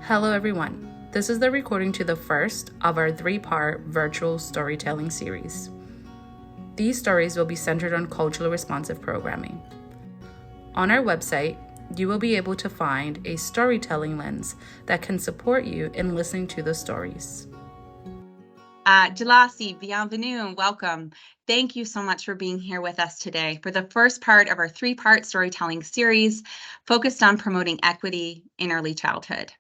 Hello everyone. This is the recording to the first of our 3-part virtual storytelling series. These stories will be centered on culturally responsive programming. On our website, you will be able to find a storytelling lens that can support you in listening to the stories. Jalasi, bienvenue, welcome. Thank you so much for being here with us today for the first part of our 3-part storytelling series focused on promoting equity in early childhood.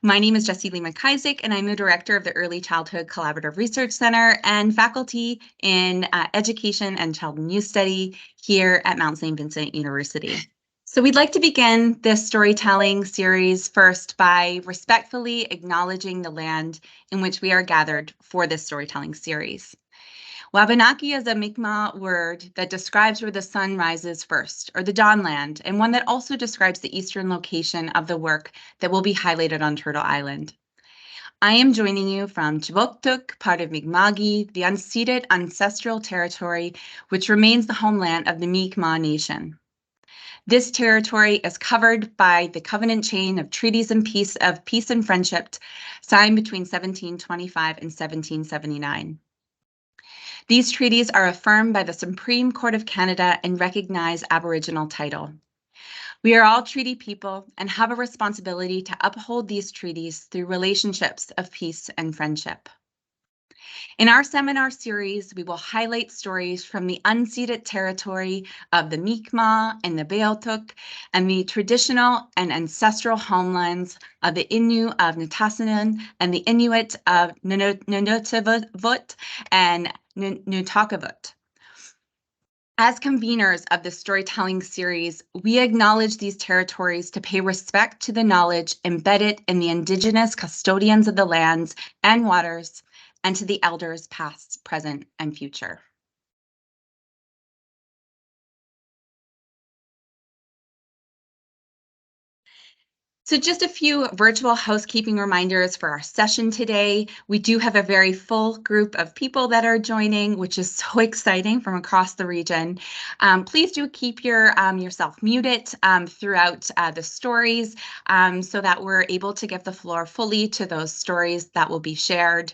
My name is Jessie Lee McIsaac, and I'm the director of the Early Childhood Collaborative Research Center and faculty in Education and Child and Youth Study here at Mount St. Vincent University. So we'd like to begin this storytelling series first by respectfully acknowledging the land in which we are gathered for this storytelling series. Wabanaki is a Mi'kmaq word that describes where the sun rises first, or the Dawnland, and one that also describes the eastern location of the work that will be highlighted on Turtle Island. I am joining you from Chiboktuk, part of Mi'kma'ki, the unceded ancestral territory, which remains the homeland of the Mi'kmaq Nation. This territory is covered by the covenant chain of treaties of peace and friendship signed between 1725 and 1779. These treaties are affirmed by the Supreme Court of Canada and recognize Aboriginal title. We are all treaty people and have a responsibility to uphold these treaties through relationships of peace and friendship. In our seminar series, we will highlight stories from the unceded territory of the Mi'kmaq and the Beothuk and the traditional and ancestral homelands of the Innu of Nitassinan and the Inuit of Nunavut and Nutakavut. As conveners of the storytelling series, we acknowledge these territories to pay respect to the knowledge embedded in the Indigenous custodians of the lands and waters, and to the elders past, present, and future. So just a few virtual housekeeping reminders for our session today. We do have a very full group of people that are joining, which is so exciting from across the region. Please do keep yourself muted throughout the stories so that we're able to give the floor fully to those stories that will be shared.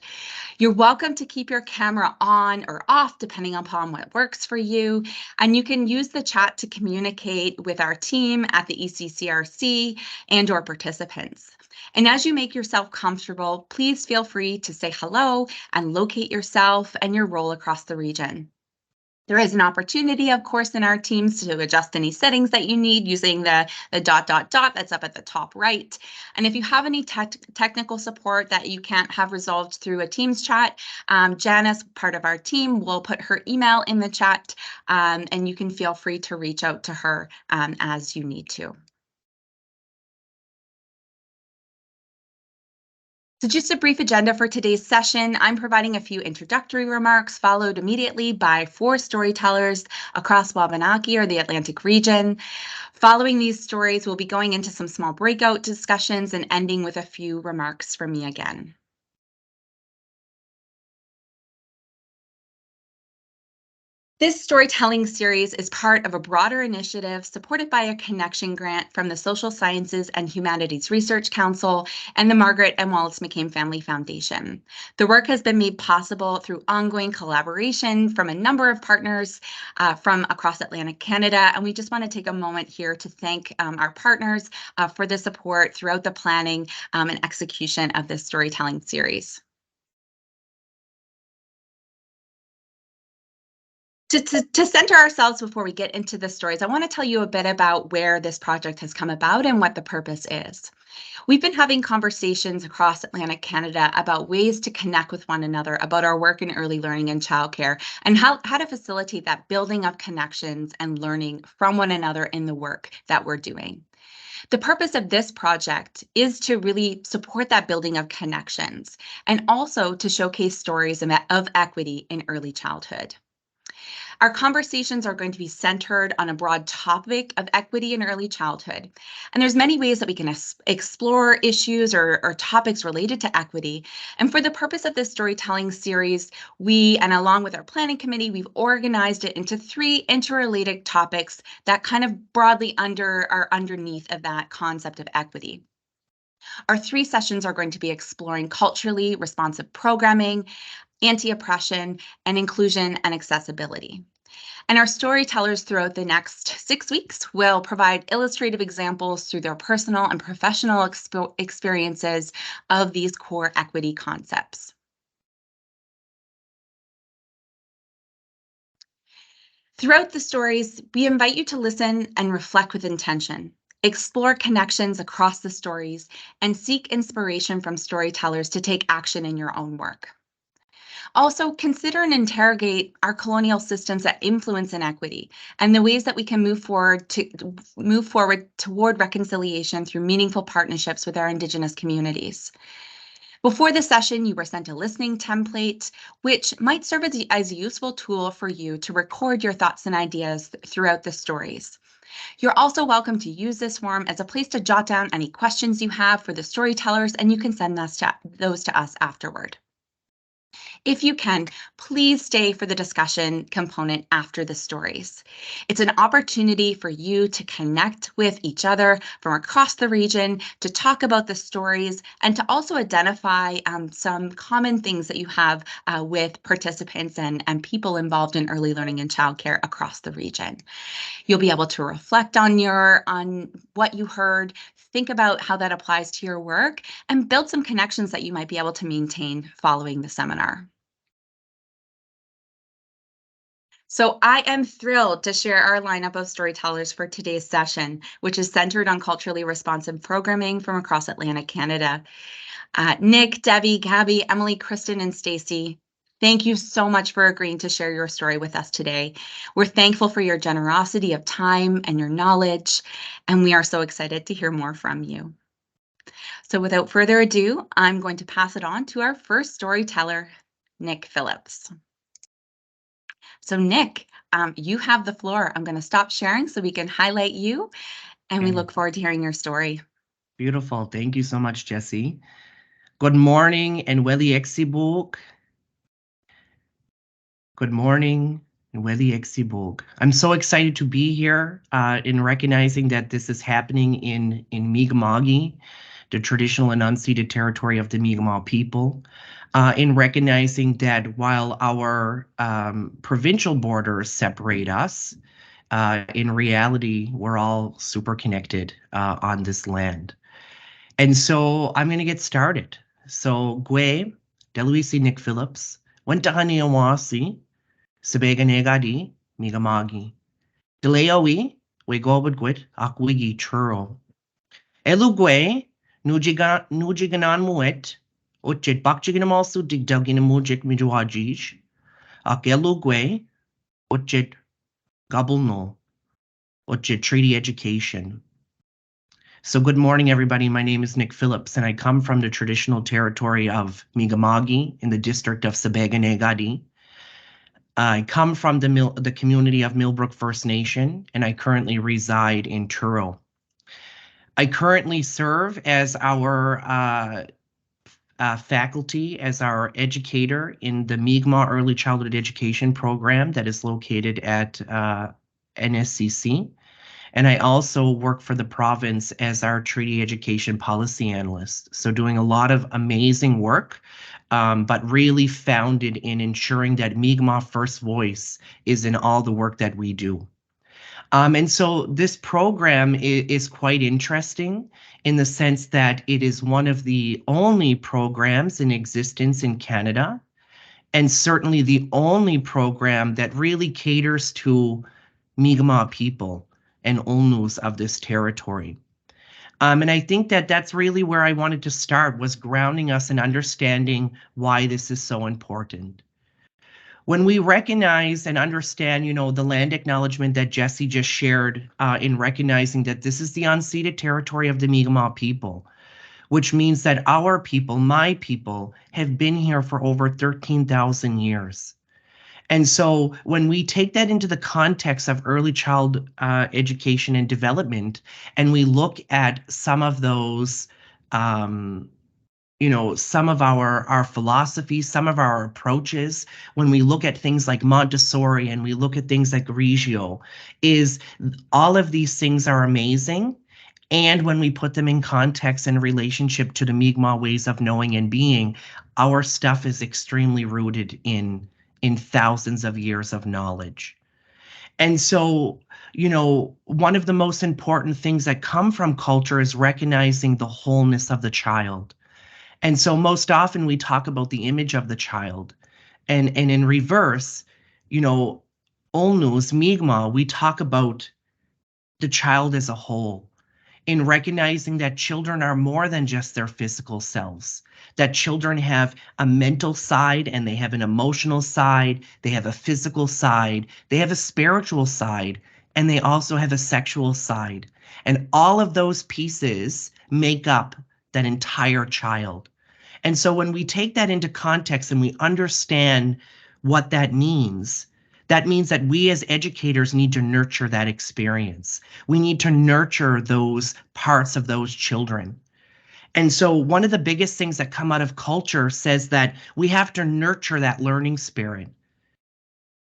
You're welcome to keep your camera on or off, depending upon what works for you. And you can use the chat to communicate with our team at the ECCRC and/or participants. And as you make yourself comfortable, please feel free to say hello and locate yourself and your role across the region. There is an opportunity, of course, in our teams to adjust any settings that you need using the ... that's up at the top right. And if you have any technical support that you can't have resolved through a Teams chat, Janice, part of our team, will put her email in the chat, and you can feel free to reach out to her as you need to. So just a brief agenda for today's session. I'm providing a few introductory remarks followed immediately by 4 storytellers across Wabanaki or the Atlantic region. Following these stories, we'll be going into some small breakout discussions and ending with a few remarks from me again. This storytelling series is part of a broader initiative supported by a connection grant from the Social Sciences and Humanities Research Council and the Margaret and Wallace McCain Family Foundation. The work has been made possible through ongoing collaboration from a number of partners from across Atlantic Canada, and we just want to take a moment here to thank our partners for the support throughout the planning and execution of this storytelling series. To center ourselves before we get into the stories, I want to tell you a bit about where this project has come about and what the purpose is. We've been having conversations across Atlantic Canada about ways to connect with one another about our work in early learning and childcare and how to facilitate that building of connections and learning from one another in the work that we're doing. The purpose of this project is to really support that building of connections and also to showcase stories of equity in early childhood. Our conversations are going to be centered on a broad topic of equity in early childhood. And there's many ways that we can explore issues or topics related to equity. And for the purpose of this storytelling series, and along with our planning committee, we've organized it into 3 interrelated topics that kind of broadly are underneath of that concept of equity. Our 3 sessions are going to be exploring culturally responsive programming, anti-oppression, and inclusion and accessibility. And our storytellers throughout the next 6 weeks will provide illustrative examples through their personal and professional experiences of these core equity concepts. Throughout the stories, we invite you to listen and reflect with intention. Explore connections across the stories and seek inspiration from storytellers to take action in your own work. Also, consider and interrogate our colonial systems that influence inequity and the ways that we can move forward toward reconciliation through meaningful partnerships with our Indigenous communities. Before the session, you were sent a listening template, which might serve as a useful tool for you to record your thoughts and ideas throughout the stories. You're also welcome to use this form as a place to jot down any questions you have for the storytellers, and you can send those to us afterward. If you can, please stay for the discussion component after the stories. It's an opportunity for you to connect with each other from across the region, to talk about the stories, and to also identify some common things that you have with participants and people involved in early learning and childcare across the region. You'll be able to reflect on what you heard, think about how that applies to your work, and build some connections that you might be able to maintain following the seminar. So I am thrilled to share our lineup of storytellers for today's session, which is centered on culturally responsive programming from across Atlantic Canada. Nick, Debbie, Gabby, Emily, Kristen, and Stacy, thank you so much for agreeing to share your story with us today. We're thankful for your generosity of time and your knowledge, and we are so excited to hear more from you. So without further ado, I'm going to pass it on to our first storyteller, Nick Phillips. So Nick, you have the floor. I'm going to stop sharing so we can highlight you, and we look forward to hearing your story. Beautiful. Thank you so much, Jessie. Good morning and Welly Exibug. Good morning and Welly Exibug. I'm so excited to be here in recognizing that this is happening in Mi'kma'ki, the traditional and unceded territory of the Mi'kmaq people. In recognizing that while our provincial borders separate us, in reality, we're all super connected on this land. And so I'm going to get started. So Gwe, Deluisi Nick Phillips, went to Haniawasi, Sabega Negadi, Mi'kma'ki. Deleowi, we go with Gwit, Akwigi Churro. Elugwe, Nujiganan Muet, Uchit Bakchiginamalsu Digdaginamujik Mijuajish, Akelugwe, Uchit Gabulno, Uchit Treaty Education. So good morning, everybody. My name is Nick Phillips, and I come from the traditional territory of Mi'kma'ki in the district of Sabega Negadi. I come from the community of Millbrook First Nation, and I currently reside in Truro. I currently serve as our faculty, as our educator in the Mi'kmaq Early Childhood Education program that is located at NSCC. And I also work for the province as our treaty education policy analyst. So doing a lot of amazing work, but really founded in ensuring that Mi'kmaq First Voice is in all the work that we do. And so this program is quite interesting in the sense that it is one of the only programs in existence in Canada, and certainly the only program that really caters to Mi'kmaq people and Olnus of this territory. And I think that that's really where I wanted to start, was grounding us in understanding why this is so important. When we recognize and understand, the land acknowledgement that Jessie just shared in recognizing that this is the unceded territory of the Mi'kmaq people, which means that our people, my people, have been here for over 13,000 years. And so when we take that into the context of early child education and development, and we look at some of those, some of our philosophies, some of our approaches, when we look at things like Montessori and we look at things like Reggio, is all of these things are amazing. And when we put them in context and relationship to the Mi'kmaq ways of knowing and being, our stuff is extremely rooted in thousands of years of knowledge. And so, one of the most important things that come from culture is recognizing the wholeness of the child. And so most often we talk about the image of the child. And in reverse, Olnus, Mi'kmaq, we talk about the child as a whole, in recognizing that children are more than just their physical selves, that children have a mental side and they have an emotional side, they have a physical side, they have a spiritual side, and they also have a sexual side. And all of those pieces make up that entire child. And so when we take that into context and we understand what that means that we as educators need to nurture that experience. We need to nurture those parts of those children. And so one of the biggest things that come out of culture says that we have to nurture that learning spirit,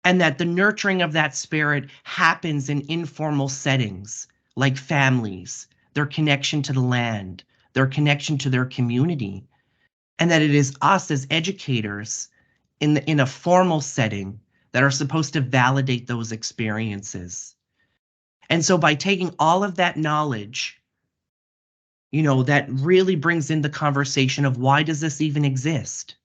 and that the nurturing of that spirit happens in informal settings like families, their connection to the land, their connection to their community, and that it is us as educators in a formal setting that are supposed to validate those experiences. And so by taking all of that knowledge, that really brings in the conversation of why does this even exist?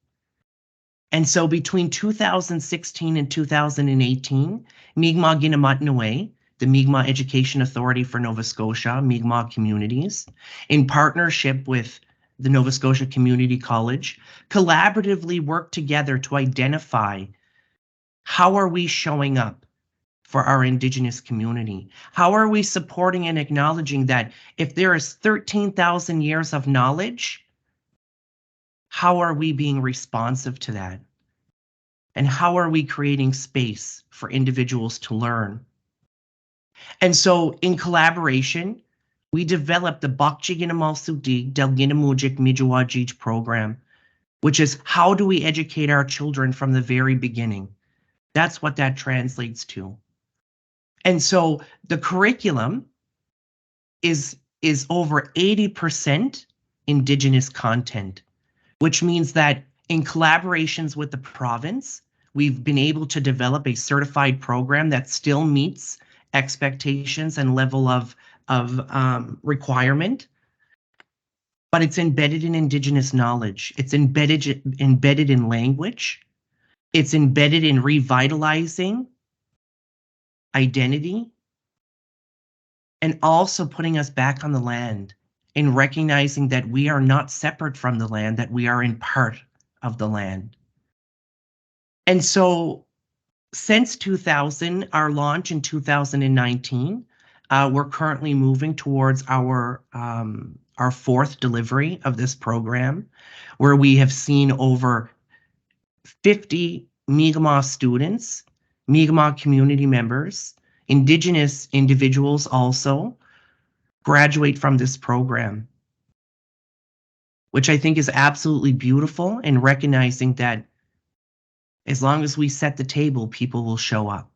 And so between 2016 and 2018, Mi'kmaq Ginamutnaway, the Mi'kmaq Education Authority for Nova Scotia, Mi'kmaq Communities, in partnership with the Nova Scotia Community College, collaboratively worked together to identify how are we showing up for our Indigenous community? How are we supporting and acknowledging that if there is 13,000 years of knowledge, how are we being responsive to that? And how are we creating space for individuals to learn? And so in collaboration, we developed the Bakchiginamalsudig Delginamujik Mijuwajij program, which is how do we educate our children from the very beginning? That's what that translates to. And so the curriculum is over 80% Indigenous content, which means that in collaborations with the province, we've been able to develop a certified program that still meets expectations and level of requirement, but it's embedded in Indigenous knowledge. It's embedded in language. It's embedded in revitalizing identity, and also putting us back on the land and recognizing that we are not separate from the land, that we are in part of the land. And so since 2000, our launch in 2019, we're currently moving towards our fourth delivery of this program, where we have seen over 50 Mi'kmaq students, Mi'kmaq community members, Indigenous individuals also graduate from this program, which I think is absolutely beautiful, in recognizing that as long as we set the table, people will show up.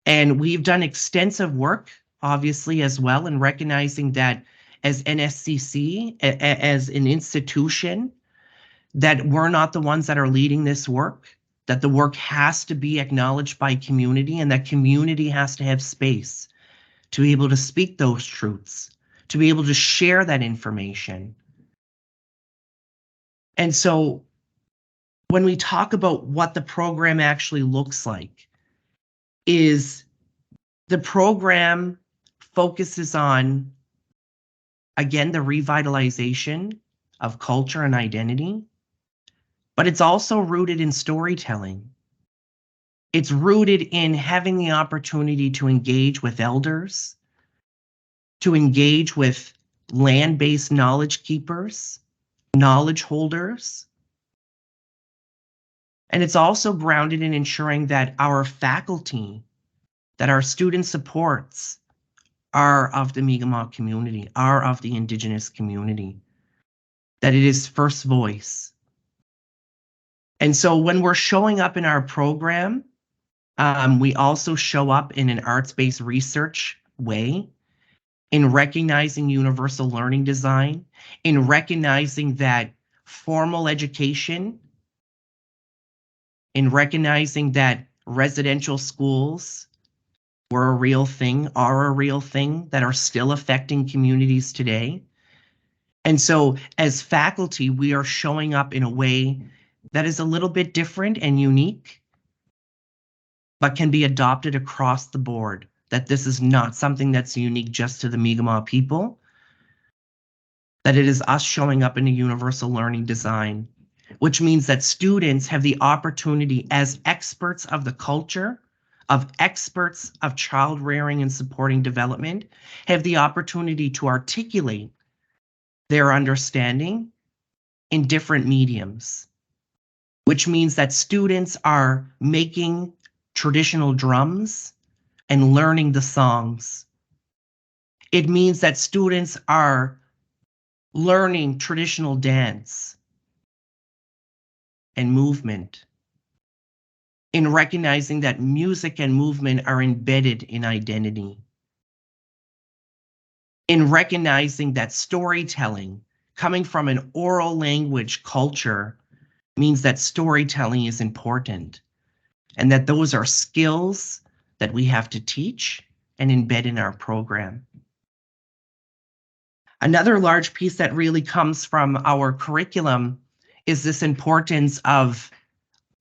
And we've done extensive work, obviously, as well, in recognizing that as NSCC, as an institution, that we're not the ones that are leading this work, that the work has to be acknowledged by community, and that community has to have space to be able to speak those truths, to be able to share that information. And so when we talk about what the program actually looks like, is the program focuses on, again, the revitalization of culture and identity, but it's also rooted in storytelling. It's rooted in having the opportunity to engage with elders, to engage with land-based knowledge keepers, knowledge holders. And it's also grounded in ensuring that our faculty, that our student supports, are of the Mi'kmaq community, are of the Indigenous community, that it is first voice. And so when we're showing up in our program, we also show up in an arts-based research way. in recognizing universal learning design, in recognizing that formal education, in recognizing that residential schools were a real thing, are a real thing, that are still affecting communities today. And so as faculty, we are showing up in a way that is a little bit different and unique, but can be adopted across the board, that this is not something that's unique just to the Mi'kmaq people, that it is us showing up in a universal learning design, which means that students have the opportunity as experts of the culture, of experts of child rearing and supporting development, have the opportunity to articulate their understanding in different mediums, which means that students are making traditional drums and learning the songs. It means that students are learning traditional dance and movement, in recognizing that music and movement are embedded in identity, in recognizing that storytelling coming from an oral language culture means that storytelling is important, and that those are skills that we have to teach and embed in our program. Another large piece that really comes from our curriculum is this importance of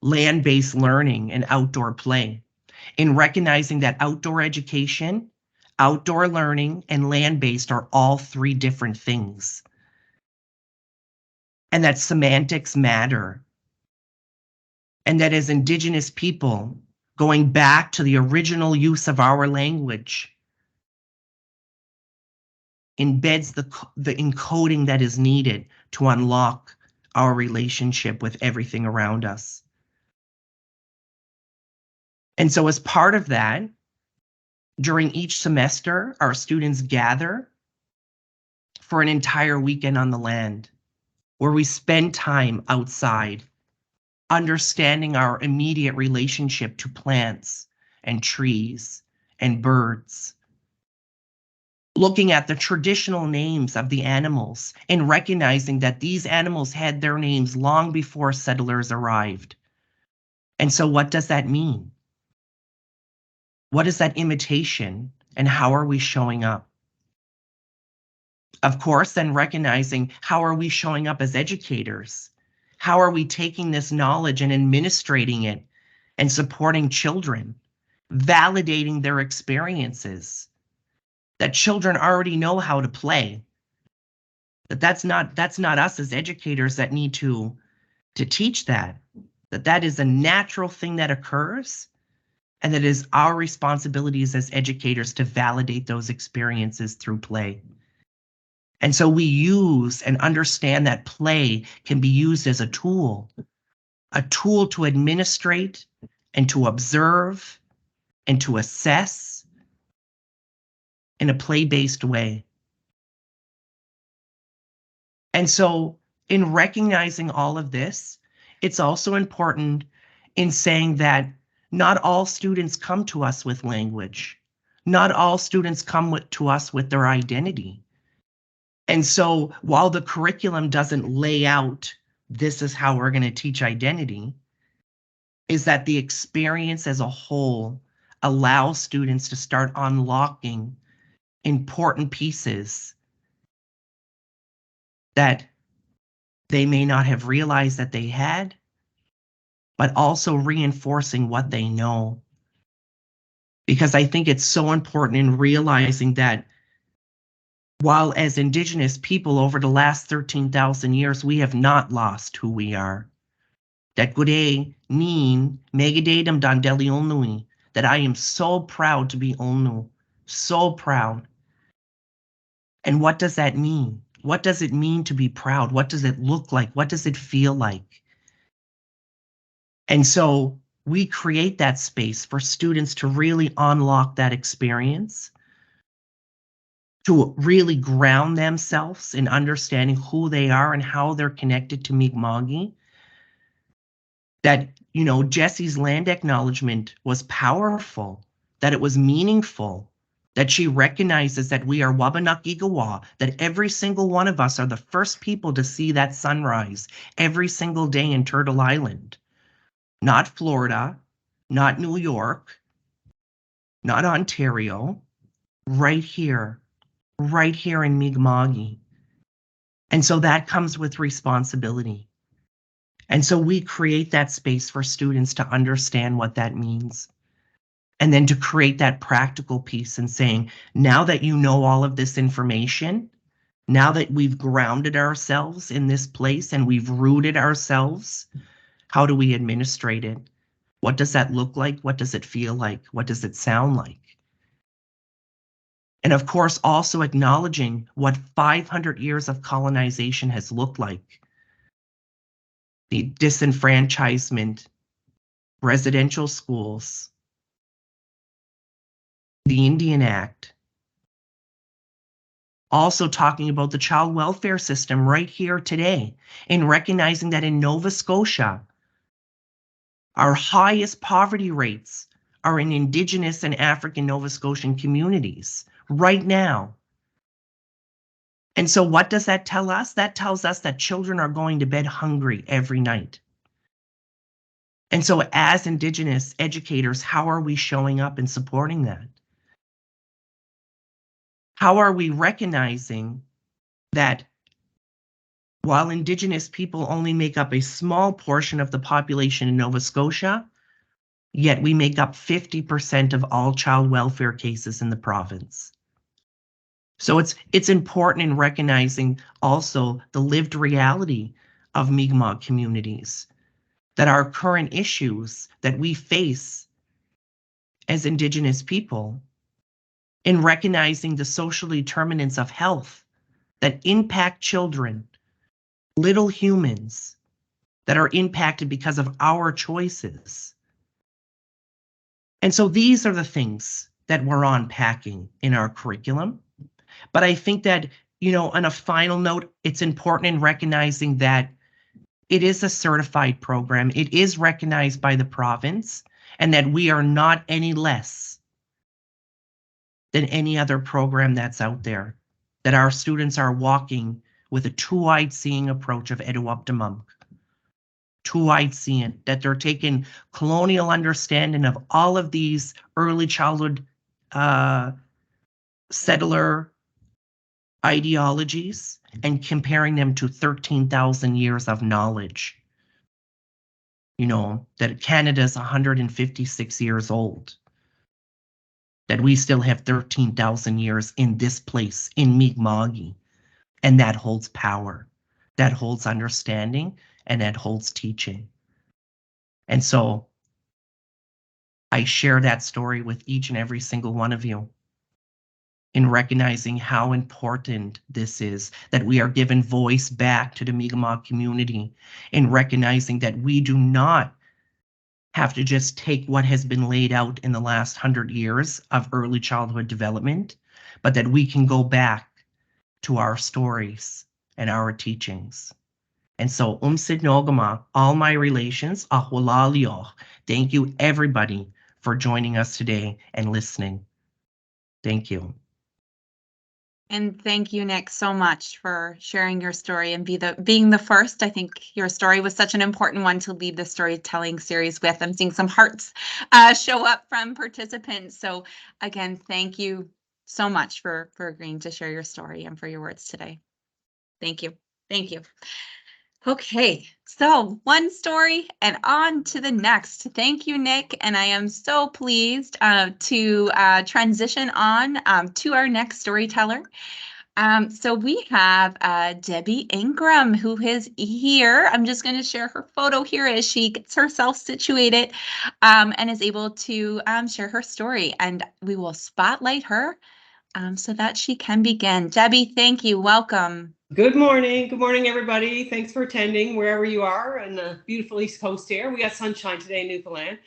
land-based learning and outdoor play, in recognizing that outdoor education, outdoor learning, and land-based are all three different things, and that semantics matter, and that as Indigenous people, going back to the original use of our language embeds the encoding that is needed to unlock our relationship with everything around us. And so as part of that, during each semester, our students gather for an entire weekend on the land, where we spend time outside, understanding our immediate relationship to plants and trees and birds, looking at the traditional names of the animals and recognizing that these animals had their names long before settlers arrived. And so what does that mean? What is that imitation, and how are we showing up? Of course, then recognizing how are we showing up as educators? How are we taking this knowledge and administrating it and supporting children, validating their experiences, that children already know how to play, that's not us as educators that need to teach that is a natural thing that occurs, and that it is our responsibilities as educators to validate those experiences through play. And so we use and understand that play can be used as a tool to administrate and to observe and to assess in a play-based way. And so in recognizing all of this, it's also important in saying that not all students come to us with language. Not all students come to us with their identity. And so while the curriculum doesn't lay out, this is how we're going to teach identity, is that the experience as a whole allows students to start unlocking important pieces that they may not have realized that they had, but also reinforcing what they know. Because I think it's so important in realizing that while as Indigenous people over the last 13,000 years, we have not lost who we are. That Gure, Nin, Megadadam Dandeli Olnui, that I am so proud to be Olnu, so proud. And what does that mean? What does it mean to be proud? What does it look like? What does it feel like? And so we create that space for students to really unlock that experience, to really ground themselves in understanding who they are and how they're connected to Mi'kma'ki. That, Jesse's land acknowledgement was powerful, that it was meaningful, that she recognizes that we are Wabanaki Igawa, that every single one of us are the first people to see that sunrise every single day in Turtle Island. Not Florida, not New York, not Ontario, right here in Mi'kma'ki. And so that comes with responsibility. And so we create that space for students to understand what that means. And then to create that practical piece and saying, now that you know all of this information, now that we've grounded ourselves in this place and we've rooted ourselves, how do we administrate it? What does that look like? What does it feel like? What does it sound like? And of course, also acknowledging what 500 years of colonization has looked like. The disenfranchisement, residential schools, the Indian Act. Also talking about the child welfare system right here today, and recognizing that in Nova Scotia, our highest poverty rates are in Indigenous and African Nova Scotian communities right now. And so what does that tell us? That tells us that children are going to bed hungry every night. And so as Indigenous educators, how are we showing up and supporting that? How are we recognizing that while Indigenous people only make up a small portion of the population in Nova Scotia, yet we make up 50% of all child welfare cases in the province? So it's important in recognizing also the lived reality of Mi'kmaq communities, that our current issues that we face as Indigenous people, in recognizing the social determinants of health that impact children, little humans that are impacted because of our choices. And so these are the things that we're unpacking in our curriculum. But I think that, on a final note, it's important in recognizing that it is a certified program. It is recognized by the province, and that we are not any less than any other program that's out there, that our students are walking with a two-eyed seeing approach of Eduoptimum. Two-eyed seeing, that they're taking colonial understanding of all of these early childhood settler ideologies and comparing them to 13,000 years of knowledge. That Canada's 156 years old, that we still have 13,000 years in this place, in Mi'kma'ki, and that holds power, that holds understanding, and that holds teaching. And so I share that story with each and every single one of you, in recognizing how important this is, that we are given voice back to the Mi'kmaq community, in recognizing that we do not have to just take what has been laid out in the last 100 years of early childhood development, but that we can go back to our stories and our teachings. And so, Umsid Nogama, all my relations, Ahwalalio. Thank you, everybody, for joining us today and listening. Thank you. And thank you, Nick, so much for sharing your story and being the first. I think your story was such an important one to lead the storytelling series with. I'm seeing some hearts show up from participants. So again, thank you so much for agreeing to share your story and for your words today. Thank you. Thank you. Okay, so one story and on to the next. Thank you, Nick. And I am so pleased to transition on to our next storyteller. So we have Debbie Ingram, who is here. I'm just going to share her photo here as she gets herself situated and is able to share her story. And we will spotlight her so that she can begin. Debbie, thank you. Welcome. Good morning. Good morning, everybody. Thanks for attending wherever you are on the beautiful East Coast here. We got sunshine today in Newfoundland.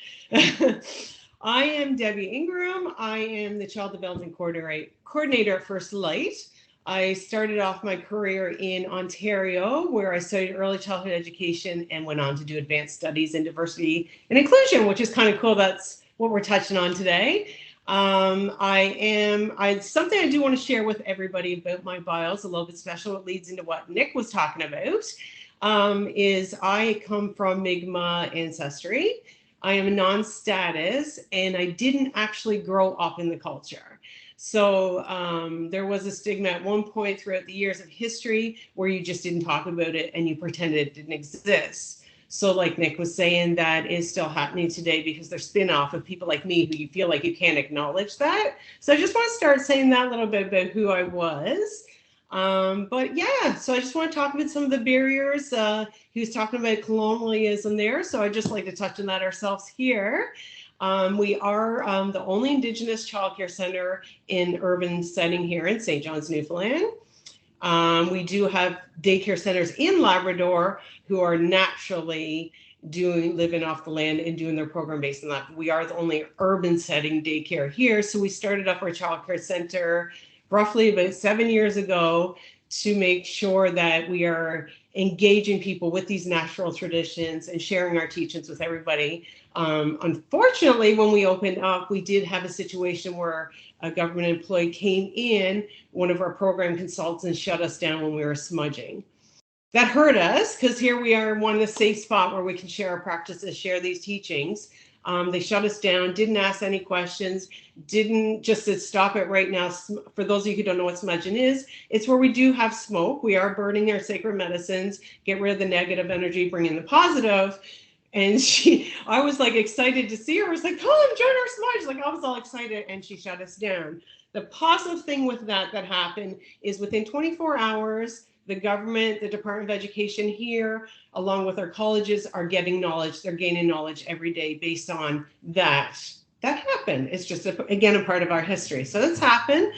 I am Debbie Ingram. I am the Child Development Coordinator at First Light. I started off my career in Ontario, where I studied early childhood education and went on to do advanced studies in diversity and inclusion, which is kind of cool. That's what we're touching on today. Something I do want to share with everybody about my bio is a little bit special. It leads into what Nick was talking about, is I come from Mi'kmaq ancestry. I am a non-status, and I didn't actually grow up in the culture. So there was a stigma at one point throughout the years of history where you just didn't talk about it and you pretended it didn't exist. So like Nick was saying, that is still happening today because there's spin-off of people like me who you feel like you can't acknowledge that. So I just want to start saying that little bit about who I was. But yeah, so I just want to talk about some of the barriers. He was talking about colonialism there, so I'd just like to touch on that ourselves here. We are the only Indigenous childcare center in urban setting here in St. John's, Newfoundland. We do have daycare centers in Labrador who are naturally living off the land and doing their program based on that. We are the only urban setting daycare here. So we started up our childcare center roughly about 7 years ago to make sure that we are engaging people with these natural traditions and sharing our teachings with everybody. Unfortunately, when we opened up, we did have a situation where a government employee came in, one of our program consultants shut us down when we were smudging. That hurt us because here we are in one safe spot where we can share our practices, share these teachings. They shut us down, didn't ask any questions, didn't just said, stop it right now. For those of you who don't know what smudging is, it's where we do have smoke. We are burning our sacred medicines, get rid of the negative energy, bring in the positive. And I was like excited to see her. I was like, come join our smudge. Like I was all excited, and she shut us down. The positive thing with that happened is within 24 hours, the government, the Department of Education here, along with our colleges, are getting knowledge. They're gaining knowledge every day based on that. That happened. It's just, again, a part of our history. So that's happened.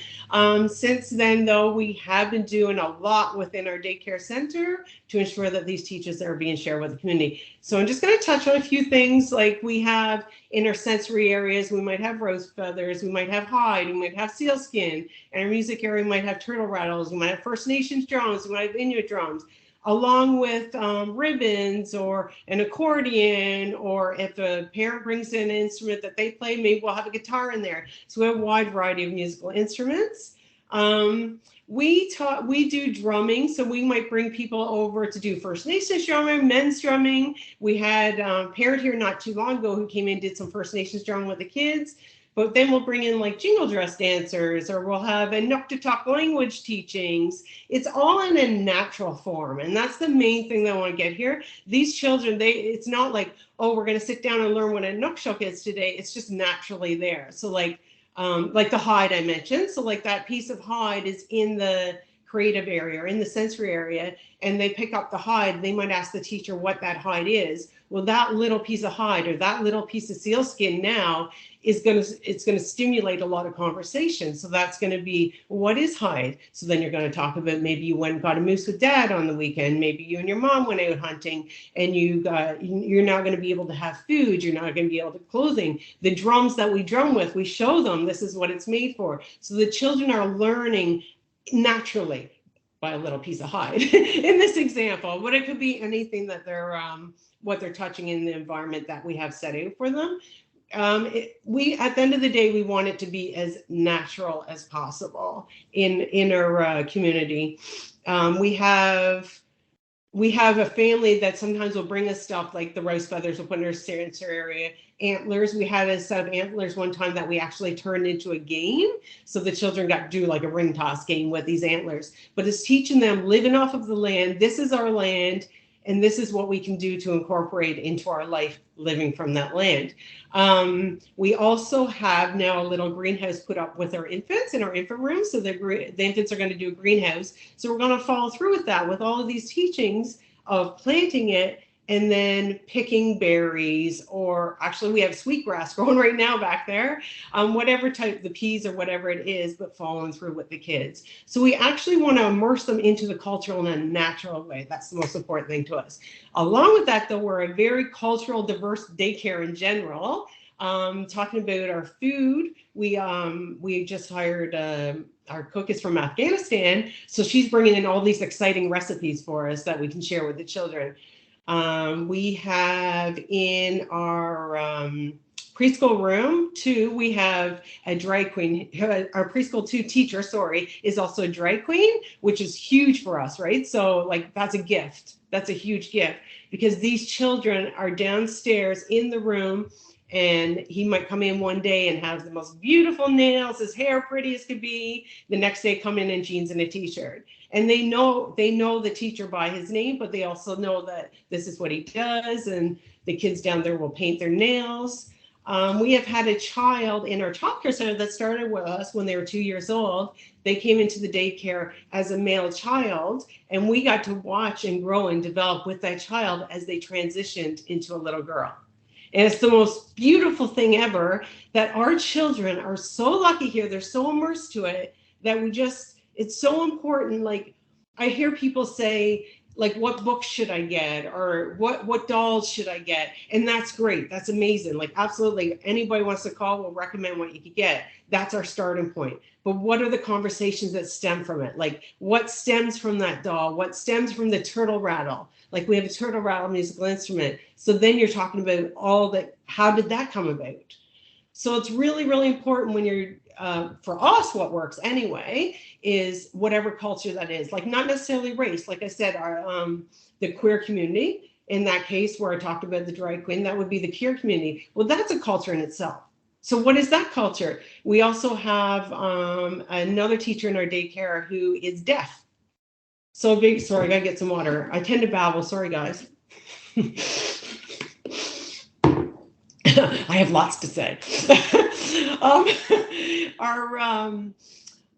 Since then, though, we have been doing a lot within our daycare center to ensure that these teachings are being shared with the community. So I'm just going to touch on a few things like we have in our sensory areas. We might have rose feathers, we might have hide, we might have sealskin. In our music area, we might have turtle rattles, we might have First Nations drums, we might have Inuit drums, along with ribbons or an accordion, or if a parent brings in an instrument that they play, maybe we'll have a guitar in there. So we have a wide variety of musical instruments. We do drumming, so we might bring people over to do First Nations drumming, men's drumming. We had a parent here not too long ago who came in, did some First Nations drumming with the kids. But then we'll bring in like jingle dress dancers, or we'll have a Nuktatak language teachings. It's all in a natural form. And that's the main thing that I want to get here. These children, it's not like, oh, we're going to sit down and learn what a Nukshuk is today. It's just naturally there. So like the hide I mentioned. So like that piece of hide is in the creative area or in the sensory area, and they pick up the hide. They might ask the teacher what that hide is. Well, that little piece of hide or that little piece of sealskin now it's going to stimulate a lot of conversation. So that's going to be, what is hide? So then you're going to talk about, maybe you went and got a moose with dad on the weekend. Maybe you and your mom went out hunting, and you're not going to be able to have food. You're not going to be able to clothing. The drums that we drum with, we show them this is what it's made for. So the children are learning naturally by a little piece of hide in this example, but it could be anything that they're what they're touching in the environment that we have set out for them. We, at the end of the day, we want it to be as natural as possible in our community. We have a family that sometimes will bring us stuff like the rose feathers, we'll put in our sensory area. Antlers, we had a set of antlers one time that we actually turned into a game. So the children got to do like a ring toss game with these antlers. But it's teaching them living off of the land. This is our land, and this is what we can do to incorporate into our life living from that land. We also have now a little greenhouse put up with our infants in our infant room. So the infants are going to do a greenhouse. So we're going to follow through with that, with all of these teachings of planting it and then picking berries, or actually we have sweetgrass growing right now back there, whatever type, the peas or whatever it is, but following through with the kids. So we actually want to immerse them into the culture in a natural way. That's the most important thing to us. Along with that, though, we're a very cultural, diverse daycare in general. Talking about our food, we just hired our cook is from Afghanistan, so she's bringing in all these exciting recipes for us that we can share with the children. We have in our preschool room 2, we have a drag queen. Our preschool 2 teacher, is also a drag queen, which is huge for us, right? So like that's a gift. That's a huge gift because these children are downstairs in the room, and he might come in one day and have the most beautiful nails, his hair pretty as could be. The next day come in jeans and a t-shirt. And they know the teacher by his name, but they also know that this is what he does. And the kids down there will paint their nails. We have had a child in our childcare center that started with us when they were 2 years old. They came into the daycare as a male child, and we got to watch and grow and develop with that child as they transitioned into a little girl. And it's the most beautiful thing ever that our children are so lucky here. They're so immersed to it that it's so important. Like I hear people say, like, what books should I get? Or what dolls should I get? And that's great. That's amazing. Like, absolutely. Anybody wants to call, we'll recommend what you could get. That's our starting point. But what are the conversations that stem from it? Like, what stems from that doll? What stems from the turtle rattle? Like, we have a turtle rattle musical instrument. So then you're talking about all that. How did that come about? So it's really, really important when you're, for us, what works anyway, is whatever culture that is, like not necessarily race. Like I said, the queer community, in that case where I talked about the drag queen, that would be the queer community. Well, that's a culture in itself. So what is that culture? We also have another teacher in our daycare who is deaf. So big, sorry, I gotta get some water. I tend to babble, sorry guys. I have lots to say.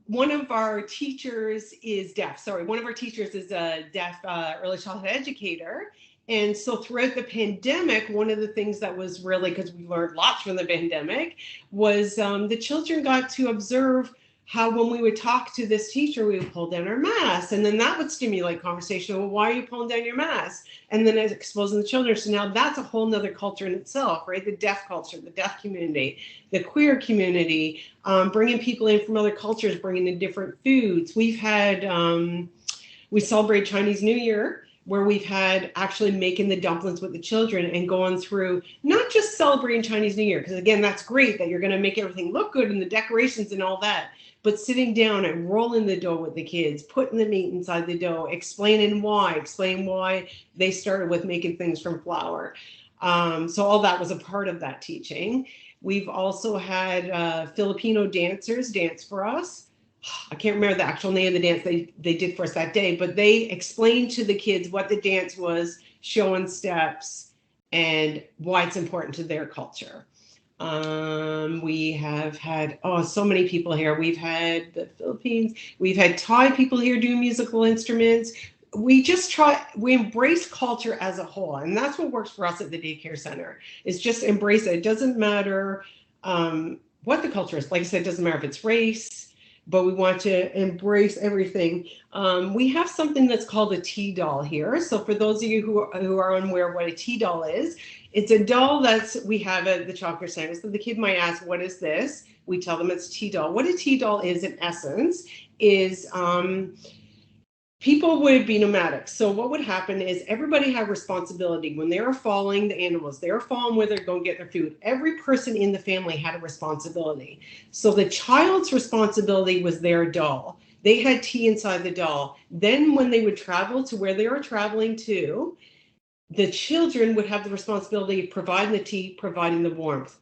One of our teachers is deaf. One of our teachers is a deaf early childhood educator. And so throughout the pandemic, one of the things that was really, because we learned lots from the pandemic, was the children got to observe how when we would talk to this teacher, we would pull down our mask. And then that would stimulate conversation. Well, why are you pulling down your mask? And then it's exposing the children. So now that's a whole nother culture in itself, right? The deaf culture, the deaf community, the queer community, bringing people in from other cultures, bringing in different foods. We've had, we celebrate Chinese New Year, where we've had actually making the dumplings with the children and going through not just celebrating Chinese New Year, because again, that's great that you're going to make everything look good and the decorations and all that, but sitting down and rolling the dough with the kids, putting the meat inside the dough, explain why they started with making things from flour. So all that was a part of that teaching. We've also had Filipino dancers dance for us. I can't remember the actual name of the dance they did for us that day, but they explained to the kids what the dance was, showing steps, and why it's important to their culture. We have had, so many people here. We've had the Philippines. We've had Thai people here do musical instruments. We embrace culture as a whole. And that's what works for us at the daycare center, is just embrace it. It doesn't matter what the culture is. Like I said, it doesn't matter if it's race, but we want to embrace everything. We have something that's called a tea doll here. So for those of you who are unaware of what a tea doll is, it's a doll we have at the childcare center. So the kid might ask, what is this? We tell them it's a tea doll. What a tea doll is, in essence, is people would be nomadic. So what would happen is everybody had responsibility. When they were following the animals, they were following where they're going to get their food. Every person in the family had a responsibility. So the child's responsibility was their doll. They had tea inside the doll. Then when they would travel to where they were traveling to, the children would have the responsibility of providing the tea, providing the warmth.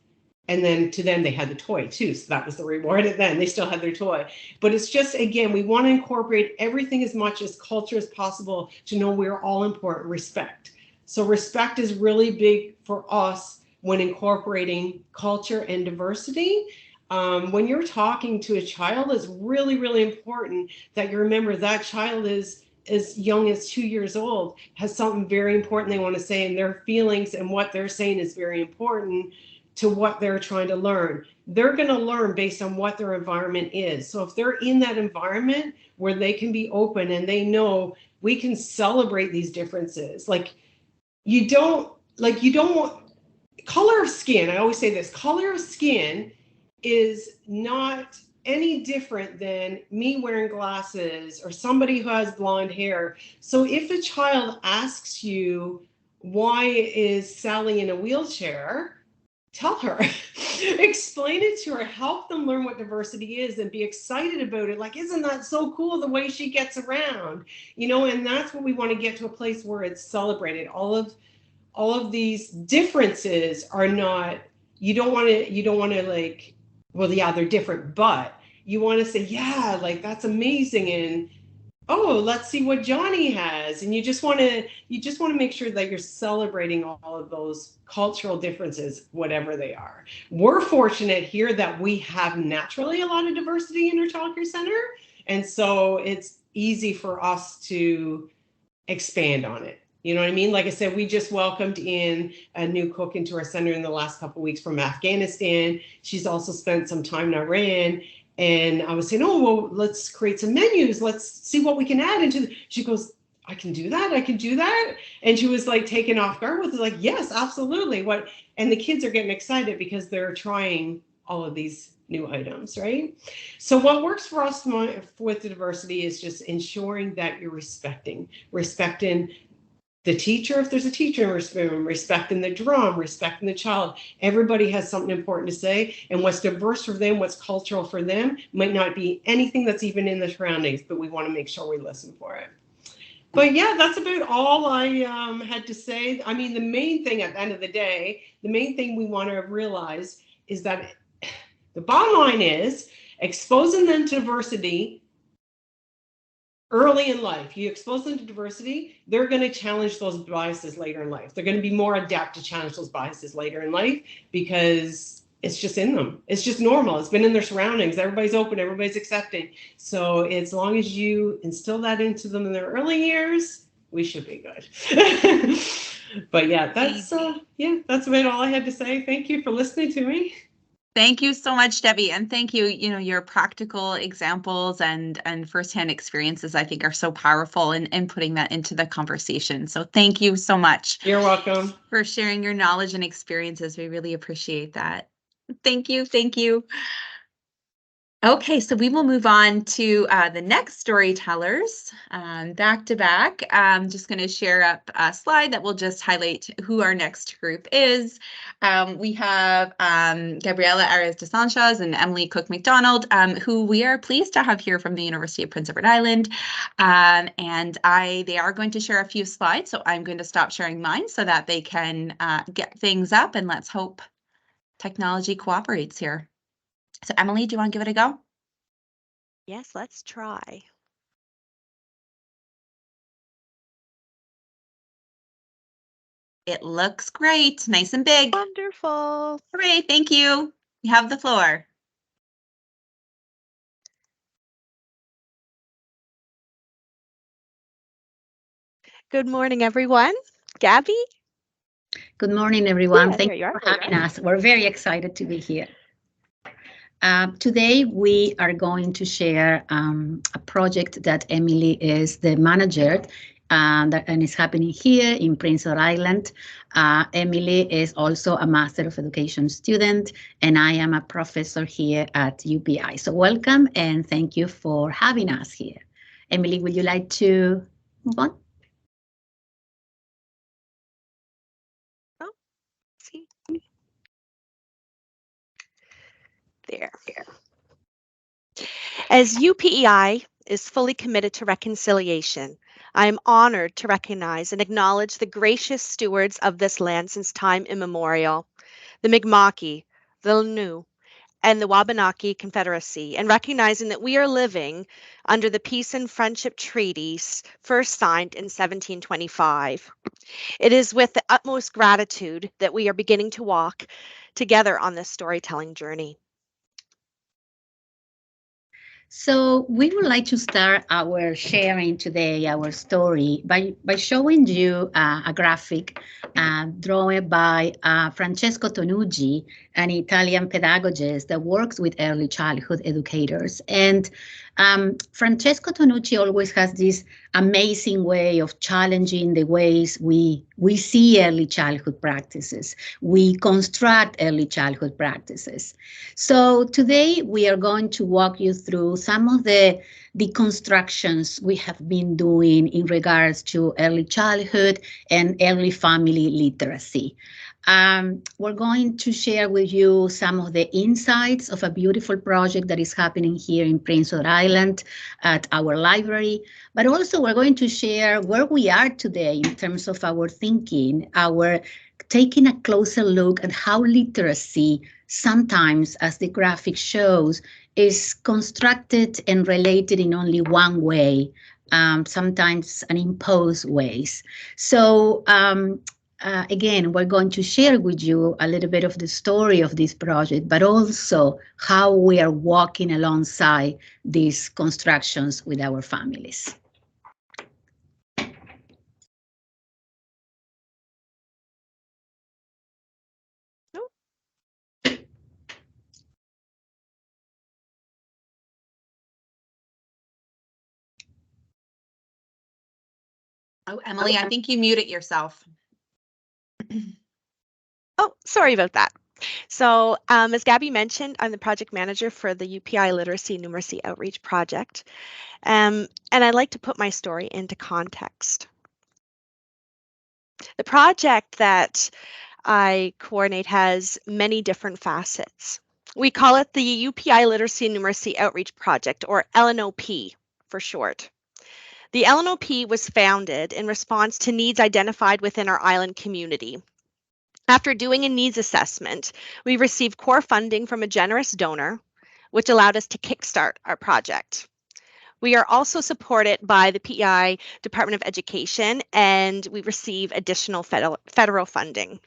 And then to them, they had the toy too. So that was the reward. And then they still had their toy. But it's just, again, we want to incorporate everything as much as culture as possible to know we're all important. Respect. So respect is really big for us when incorporating culture and diversity. When you're talking to a child, it's really, really important that you remember that child is as young as 2 years old, has something very important they want to say, and their feelings and what they're saying is very important to what they're trying to learn. They're going to learn based on what their environment is. So if they're in that environment where they can be open and they know we can celebrate these differences, you don't want color of skin. I always say this, color of skin is not any different than me wearing glasses or somebody who has blonde hair. So if a child asks you, why is Sally in a wheelchair? tell her, explain it to her, help them learn what diversity is and be excited about it. Like, isn't that so cool the way she gets around? You know, and that's what we want to get to, a place where it's celebrated. All of these differences are not, you don't want to like, well, yeah, they're different, but you want to say, yeah, like that's amazing, and oh, let's see what Johnny has. And you just want to make sure that you're celebrating all of those cultural differences, whatever they are. We're fortunate here that we have naturally a lot of diversity in our childcare center, and so it's easy for us to expand on it. You know what I mean? Like I said, we just welcomed in a new cook into our center in the last couple of weeks from Afghanistan. She's also spent some time in Iran. And I was saying, oh, well, let's create some menus. Let's see what we can add into. She goes, I can do that. I can do that. And she was like taken off guard with it, like, yes, absolutely. What? And the kids are getting excited because they're trying all of these new items, right? So what works for us with the diversity is just ensuring that you're respecting the teacher, if there's a teacher in the room, respecting the drum, respecting the child. Everybody has something important to say, and what's diverse for them, what's cultural for them, might not be anything that's even in the surroundings, but we want to make sure we listen for it. But yeah, that's about all I had to say. I mean, the main thing at the end of the day, the main thing we want to realize is that the bottom line is exposing them to diversity early in life. You expose them to diversity, they're going to challenge those biases later in life. They're going to be more adept to challenge those biases later in life because it's just in them. It's just normal. It's been in their surroundings. Everybody's open, everybody's accepting. So as long as you instill that into them in their early years, we should be good. But yeah, that's about all I had to say. Thank you for listening to me. Thank you so much, Debbie. And thank you, your practical examples and firsthand experiences, I think, are so powerful in putting that into the conversation. So thank you so much. You're welcome. For sharing your knowledge and experiences. We really appreciate that. Thank you. Thank you. Okay, so we will move on to the next storytellers back to back. I'm just going to share up a slide that will just highlight who our next group is. We have Gabriela Arias de Sanchez and Emily Cook McDonald, who we are pleased to have here from the University of Prince Edward Island. And they are going to share a few slides, so I'm going to stop sharing mine so that they can get things up, and let's hope technology cooperates here. So Emily, do you want to give it a go? Yes, let's try. It looks great, nice and big. Wonderful. Hooray, thank you. You have the floor. Good morning, everyone. Gabby? Good morning, everyone. Yeah, Thank you for having us. We're very excited to be here. Today, we are going to share a project that Emily is the manager and is happening here in Prince Edward Island. Emily is also a Master of Education student, and I am a professor here at UPI. So welcome, and thank you for having us here. Emily, would you like to move on? Oh, see. There. As UPEI is fully committed to reconciliation, I am honored to recognize and acknowledge the gracious stewards of this land since time immemorial, the Mi'kmaq, the Lanu, and the Wabanaki Confederacy, and recognizing that we are living under the Peace and Friendship Treaties first signed in 1725. It is with the utmost gratitude that we are beginning to walk together on this storytelling journey. So we would like to start our sharing today, our story, by showing you a graphic drawn by Francesco Tonucci, an Italian pedagogist that works with early childhood educators. And Francesco Tonucci always has this amazing way of challenging the ways we see early childhood practices. We construct early childhood practices. So today we are going to walk you through some of the deconstructions we have been doing in regards to early childhood and early family literacy. We're going to share with you some of the insights of a beautiful project that is happening here in Prince Edward Island at our library, but also we're going to share where we are today in terms of our thinking, our taking a closer look at how literacy sometimes, as the graphic shows, is constructed and related in only one way, sometimes an imposed ways. So again, we're going to share with you a little bit of the story of this project, but also how we are walking alongside these constructions with our families. Oh, Emily, I think you muted yourself. Oh, sorry about that. So as Gabby mentioned, I'm the project manager for the UPI Literacy Numeracy Outreach Project. And I'd like to put my story into context. The project that I coordinate has many different facets. We call it the UPI Literacy Numeracy Outreach Project, or LNOP for short. The LNOP was founded in response to needs identified within our island community. After doing a needs assessment, we received core funding from a generous donor, which allowed us to kickstart our project. We are also supported by the PEI Department of Education, and we receive additional federal funding.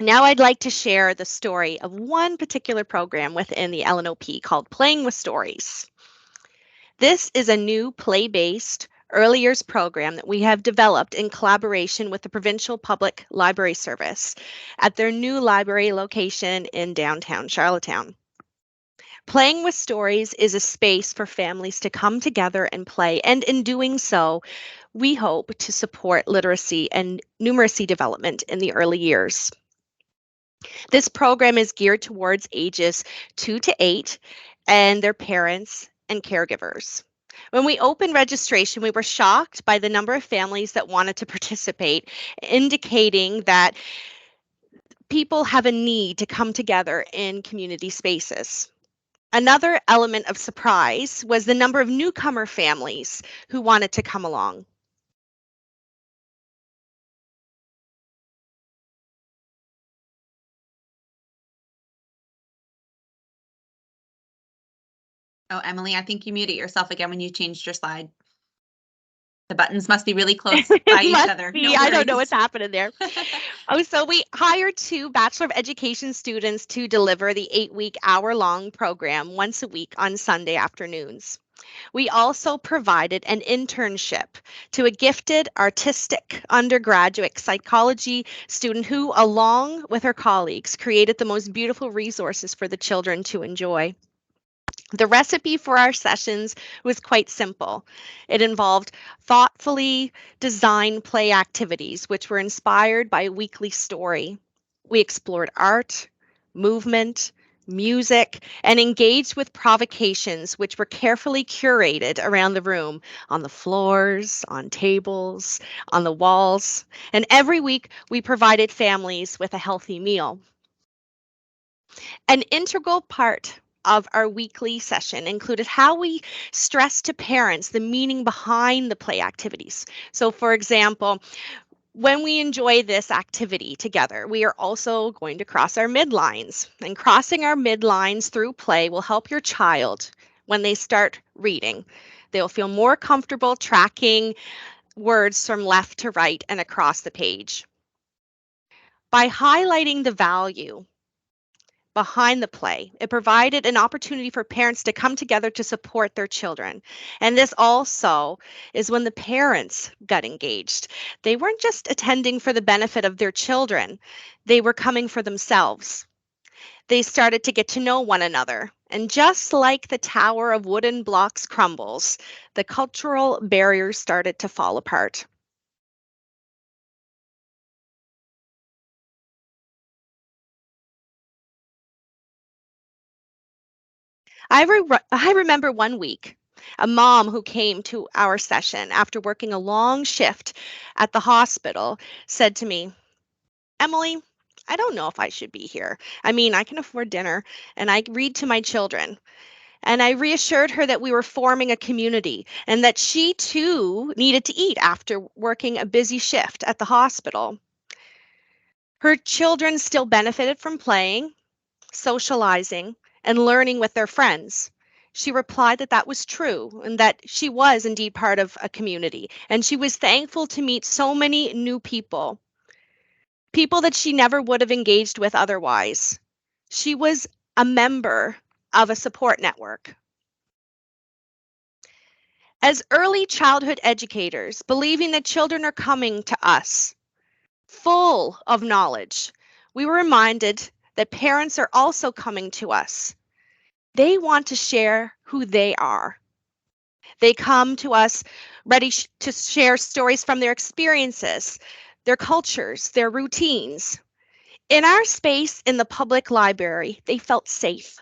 Now I'd like to share the story of one particular program within the LNOP called Playing with Stories. This is a new play-based early years program that we have developed in collaboration with the Provincial Public Library Service at their new library location in downtown Charlottetown. Playing with Stories is a space for families to come together and play, and in doing so, we hope to support literacy and numeracy development in the early years. This program is geared towards ages 2 to 8 and their parents and caregivers. When we opened registration, we were shocked by the number of families that wanted to participate, indicating that people have a need to come together in community spaces. Another element of surprise was the number of newcomer families who wanted to come along. Oh, Emily, I think you muted yourself again when you changed your slide. The buttons must be really close by each other. No, I don't know what's happening there. So we hired 2 Bachelor of Education students to deliver the 8-week hour-long program once a week on Sunday afternoons. We also provided an internship to a gifted artistic undergraduate psychology student who, along with her colleagues, created the most beautiful resources for the children to enjoy. The recipe for our sessions was quite simple. It involved thoughtfully designed play activities, which were inspired by a weekly story. We explored art, movement, music, and engaged with provocations, which were carefully curated around the room, on the floors, on tables, on the walls. And every week, we provided families with a healthy meal. An integral part of our weekly session included how we stress to parents the meaning behind the play activities. So, for example, when we enjoy this activity together, we are also going to cross our midlines. And crossing our midlines through play will help your child when they start reading. They'll feel more comfortable tracking words from left to right and across the page. By highlighting the value behind the play, it provided an opportunity for parents to come together to support their children. And this also is when the parents got engaged. They weren't just attending for the benefit of their children, they were coming for themselves. They started to get to know one another. And just like the tower of wooden blocks crumbles, the cultural barriers started to fall apart. I remember one week, a mom who came to our session after working a long shift at the hospital said to me, Emily, I don't know if I should be here. I mean, I can afford dinner and I read to my children. And I reassured her that we were forming a community and that she too needed to eat after working a busy shift at the hospital. Her children still benefited from playing, socializing, and learning with their friends. She replied that that was true and that she was indeed part of a community. And she was thankful to meet so many new people, people that she never would have engaged with otherwise. She was a member of a support network. As early childhood educators, believing that children are coming to us full of knowledge, we were reminded that parents are also coming to us. They want to share who they are. They come to us ready to share stories from their experiences, their cultures, their routines. In our space in the public library, they felt safe.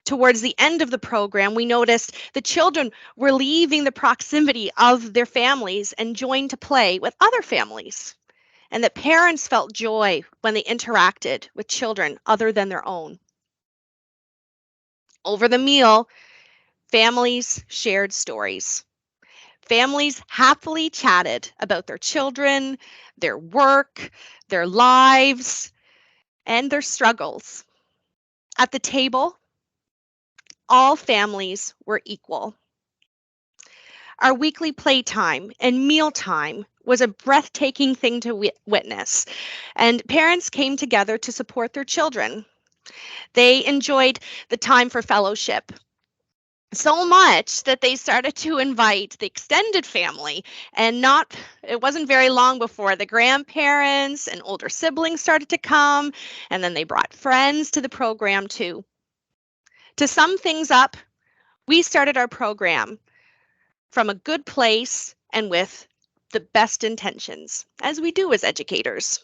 Towards the end of the program, we noticed the children were leaving the proximity of their families and joined to play with other families, and that parents felt joy when they interacted with children other than their own. Over the meal, families shared stories. Families happily chatted about their children, their work, their lives, and their struggles. At the table, all families were equal. Our weekly playtime and mealtime was a breathtaking thing to witness, and parents came together to support their children. They enjoyed the time for fellowship so much that they started to invite the extended family, and it wasn't very long before the grandparents and older siblings started to come, and then they brought friends to the program too. To sum things up, we started our program from a good place and with the best intentions, as we do as educators.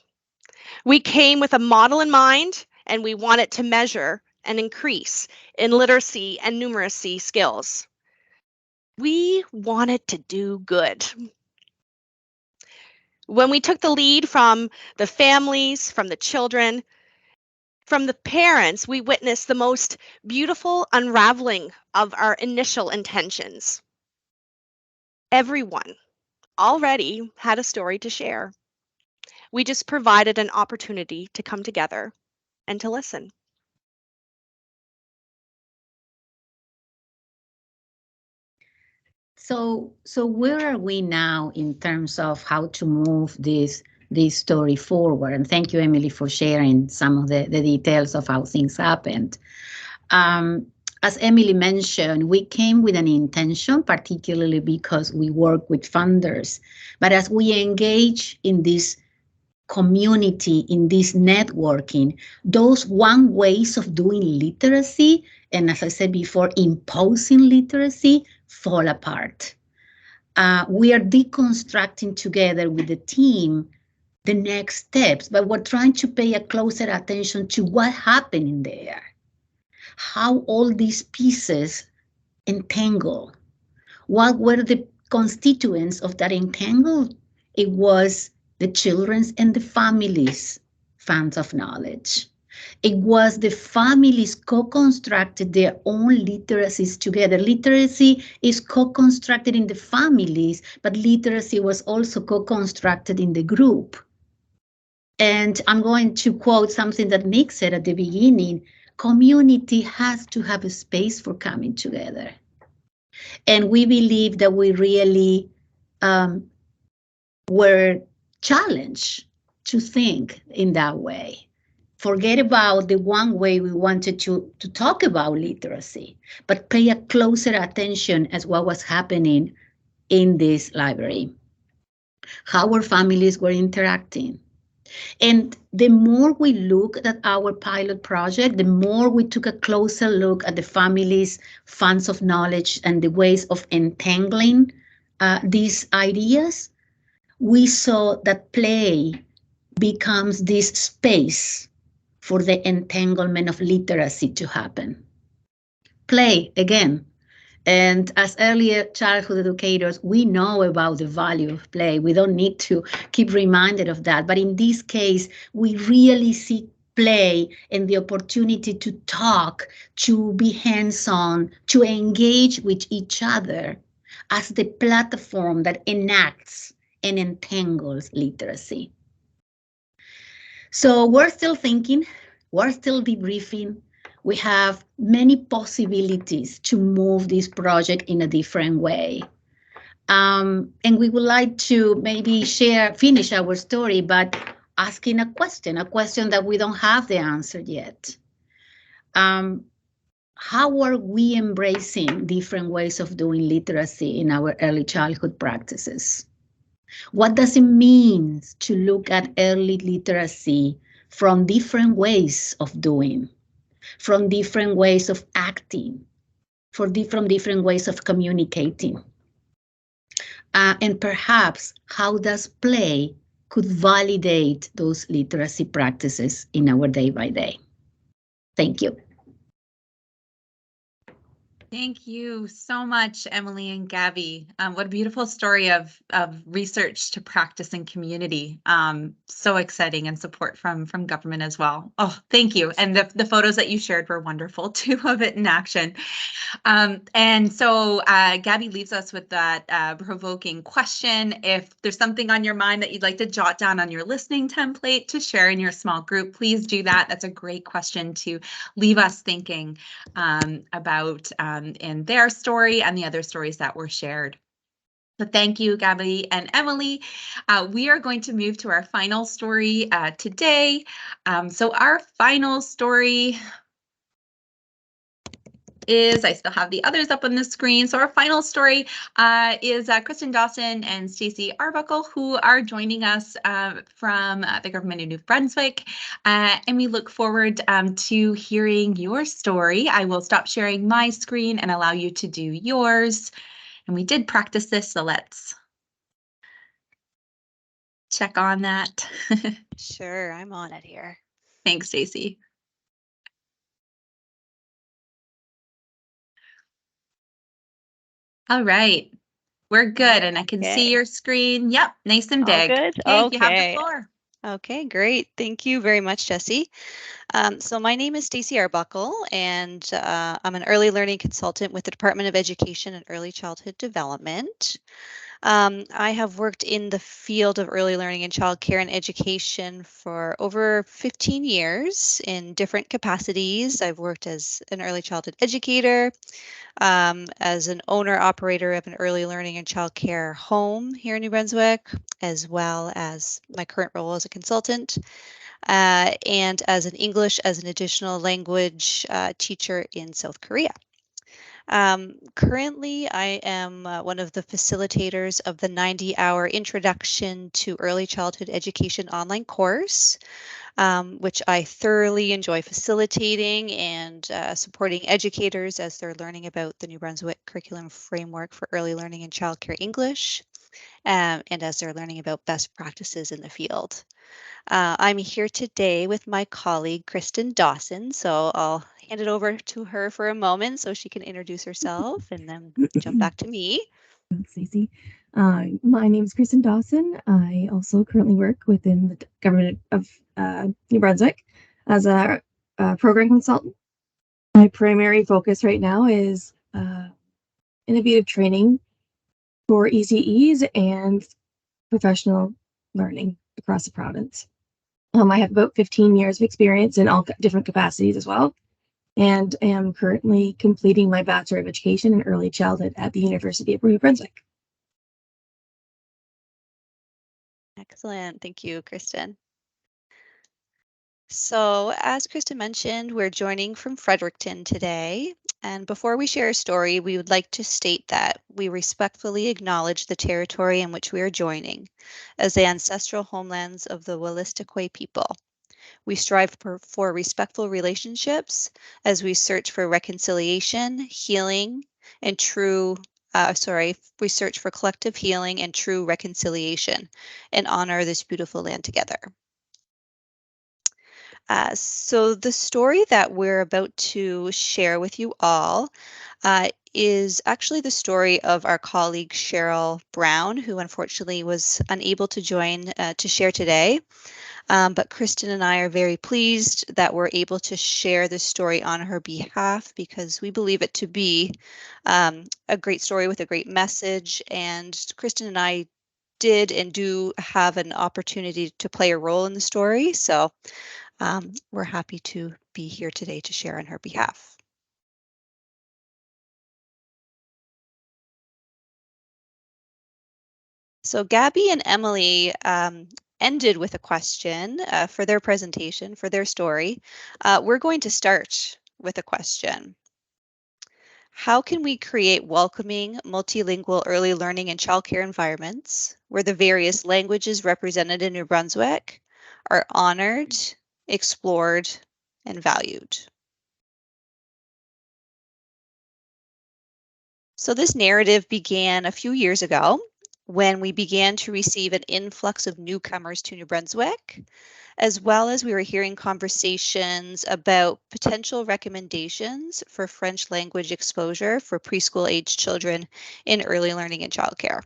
We came with a model in mind, and we wanted to measure and increase in literacy and numeracy skills. We wanted to do good. When we took the lead from the families, from the children, from the parents, we witnessed the most beautiful unraveling of our initial intentions. Everyone already had a story to share. We just provided an opportunity to come together and to listen. So where are we now in terms of how to move this story forward? And thank you, Emily, for sharing some of the details of how things happened. As Emily mentioned, we came with an intention, particularly because we work with funders. But as we engage in this community, in this networking, those one ways of doing literacy, and as I said before, imposing literacy, fall apart. We are deconstructing together with the team the next steps, but we're trying to pay a closer attention to what happened in there, how all these pieces entangle. What were the constituents of that entangle? It was the children's and the families' funds of knowledge. It was the families co-constructed their own literacies together. Literacy is co-constructed in the families, but literacy was also co-constructed in the group. And I'm going to quote something that Nick said at the beginning: community has to have a space for coming together. And we believe that we really were challenged to think in that way. Forget about the one way we wanted to talk about literacy, but pay a closer attention as what was happening in this library, how our families were interacting. And the more we looked at our pilot project, the more we took a closer look at the families' funds of knowledge and the ways of entangling these ideas, we saw that play becomes this space for the entanglement of literacy to happen. Play, again, And as early childhood educators, we know about the value of play. We don't need to keep reminded of that. But in this case, we really see play and the opportunity to talk, to be hands-on, to engage with each other as the platform that enacts and entangles literacy. So we're still thinking, we're still debriefing. We have many possibilities to move this project in a different way. And we would like to maybe finish our story, but asking a question that we don't have the answer yet. How are we embracing different ways of doing literacy in our early childhood practices? What does it mean to look at early literacy from different ways of doing, from different ways of acting, from different ways of communicating? And perhaps how does play could validate those literacy practices in our day by day? Thank you. Thank you so much, Emily and Gabby. What a beautiful story of research to practice in community. So exciting, and support from government as well. Oh, thank you. And the photos that you shared were wonderful too, of it in action. And so Gabby leaves us with that provoking question. If there's something on your mind that you'd like to jot down on your listening template to share in your small group, please do that. That's a great question to leave us thinking about in their story and the other stories that were shared. So thank you, Gabby and Emily. We are going to move to our final story today. So our final story is, I still have the others up on the screen. So our final story is Kristen Dawson and Stacey Arbuckle, who are joining us from the government of New Brunswick. And we look forward to hearing your story. I will stop sharing my screen and allow you to do yours. And we did practice this, so let's check on that. Sure, I'm on it here. Thanks, Stacey. All right, we're good, and I can see your screen. Yep, nice and big. All good? Okay, you have the Okay. floor. Okay, great. Thank you very much, Jessie. So my name is Stacey Arbuckle, and I'm an early learning consultant with the Department of Education and Early Childhood Development. I have worked in the field of early learning and childcare and education for over 15 years in different capacities. I've worked as an early childhood educator, as an owner-operator of an early learning and childcare home here in New Brunswick, as well as my current role as a consultant, and as an English as an additional language teacher in South Korea. Currently, I am one of the facilitators of the 90-hour Introduction to Early Childhood Education online course, which I thoroughly enjoy facilitating and supporting educators as they're learning about the New Brunswick curriculum framework for early learning and childcare English, and as they're learning about best practices in the field. I'm here today with my colleague, Kristen Dawson, so I'll hand it over to her for a moment so she can introduce herself and then jump back to me. Thanks, Stacey. My name is Kristen Dawson. I also currently work within the government of New Brunswick as a program consultant. My primary focus right now is innovative training for ECEs and professional learning across the province. I have about 15 years of experience in all different capacities as well, and am currently completing my Bachelor of Education in Early Childhood at the University of New Brunswick. Excellent. Thank you, Kristen. So, as Kristen mentioned, we're joining from Fredericton today. And before we share a story, we would like to state that we respectfully acknowledge the territory in which we are joining as the ancestral homelands of the Wolastoqey people. We strive for respectful relationships as we search for reconciliation, healing, and we search for collective healing and true reconciliation and honor this beautiful land together. So the story that we're about to share with you all is actually the story of our colleague Cheryl Brown, who unfortunately was unable to join to share today. But Kristen and I are very pleased that we're able to share this story on her behalf because we believe it to be a great story with a great message. And Kristen and I did and do have an opportunity to play a role in the story. So we're happy to be here today to share on her behalf. So Gabby and Emily ended with a question for their presentation, for their story. We're going to start with a question. How can we create welcoming, multilingual early learning and childcare environments where the various languages represented in New Brunswick are honored, explored, and valued? So this narrative began a few years ago when we began to receive an influx of newcomers to New Brunswick, as well as we were hearing conversations about potential recommendations for French language exposure for preschool age children in early learning and childcare.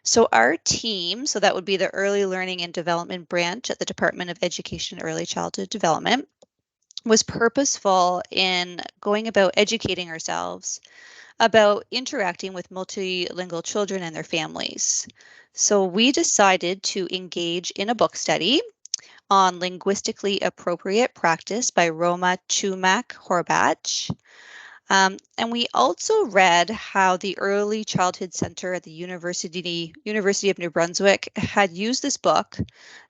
So our team, so that would be the Early Learning and Development branch at the Department of Education and Early Childhood Development, was purposeful in going about educating ourselves about interacting with multilingual children and their families. So we decided to engage in a book study on linguistically appropriate practice by Roma Chumak Horbat. And we also read how the Early Childhood Center at the University of New Brunswick had used this book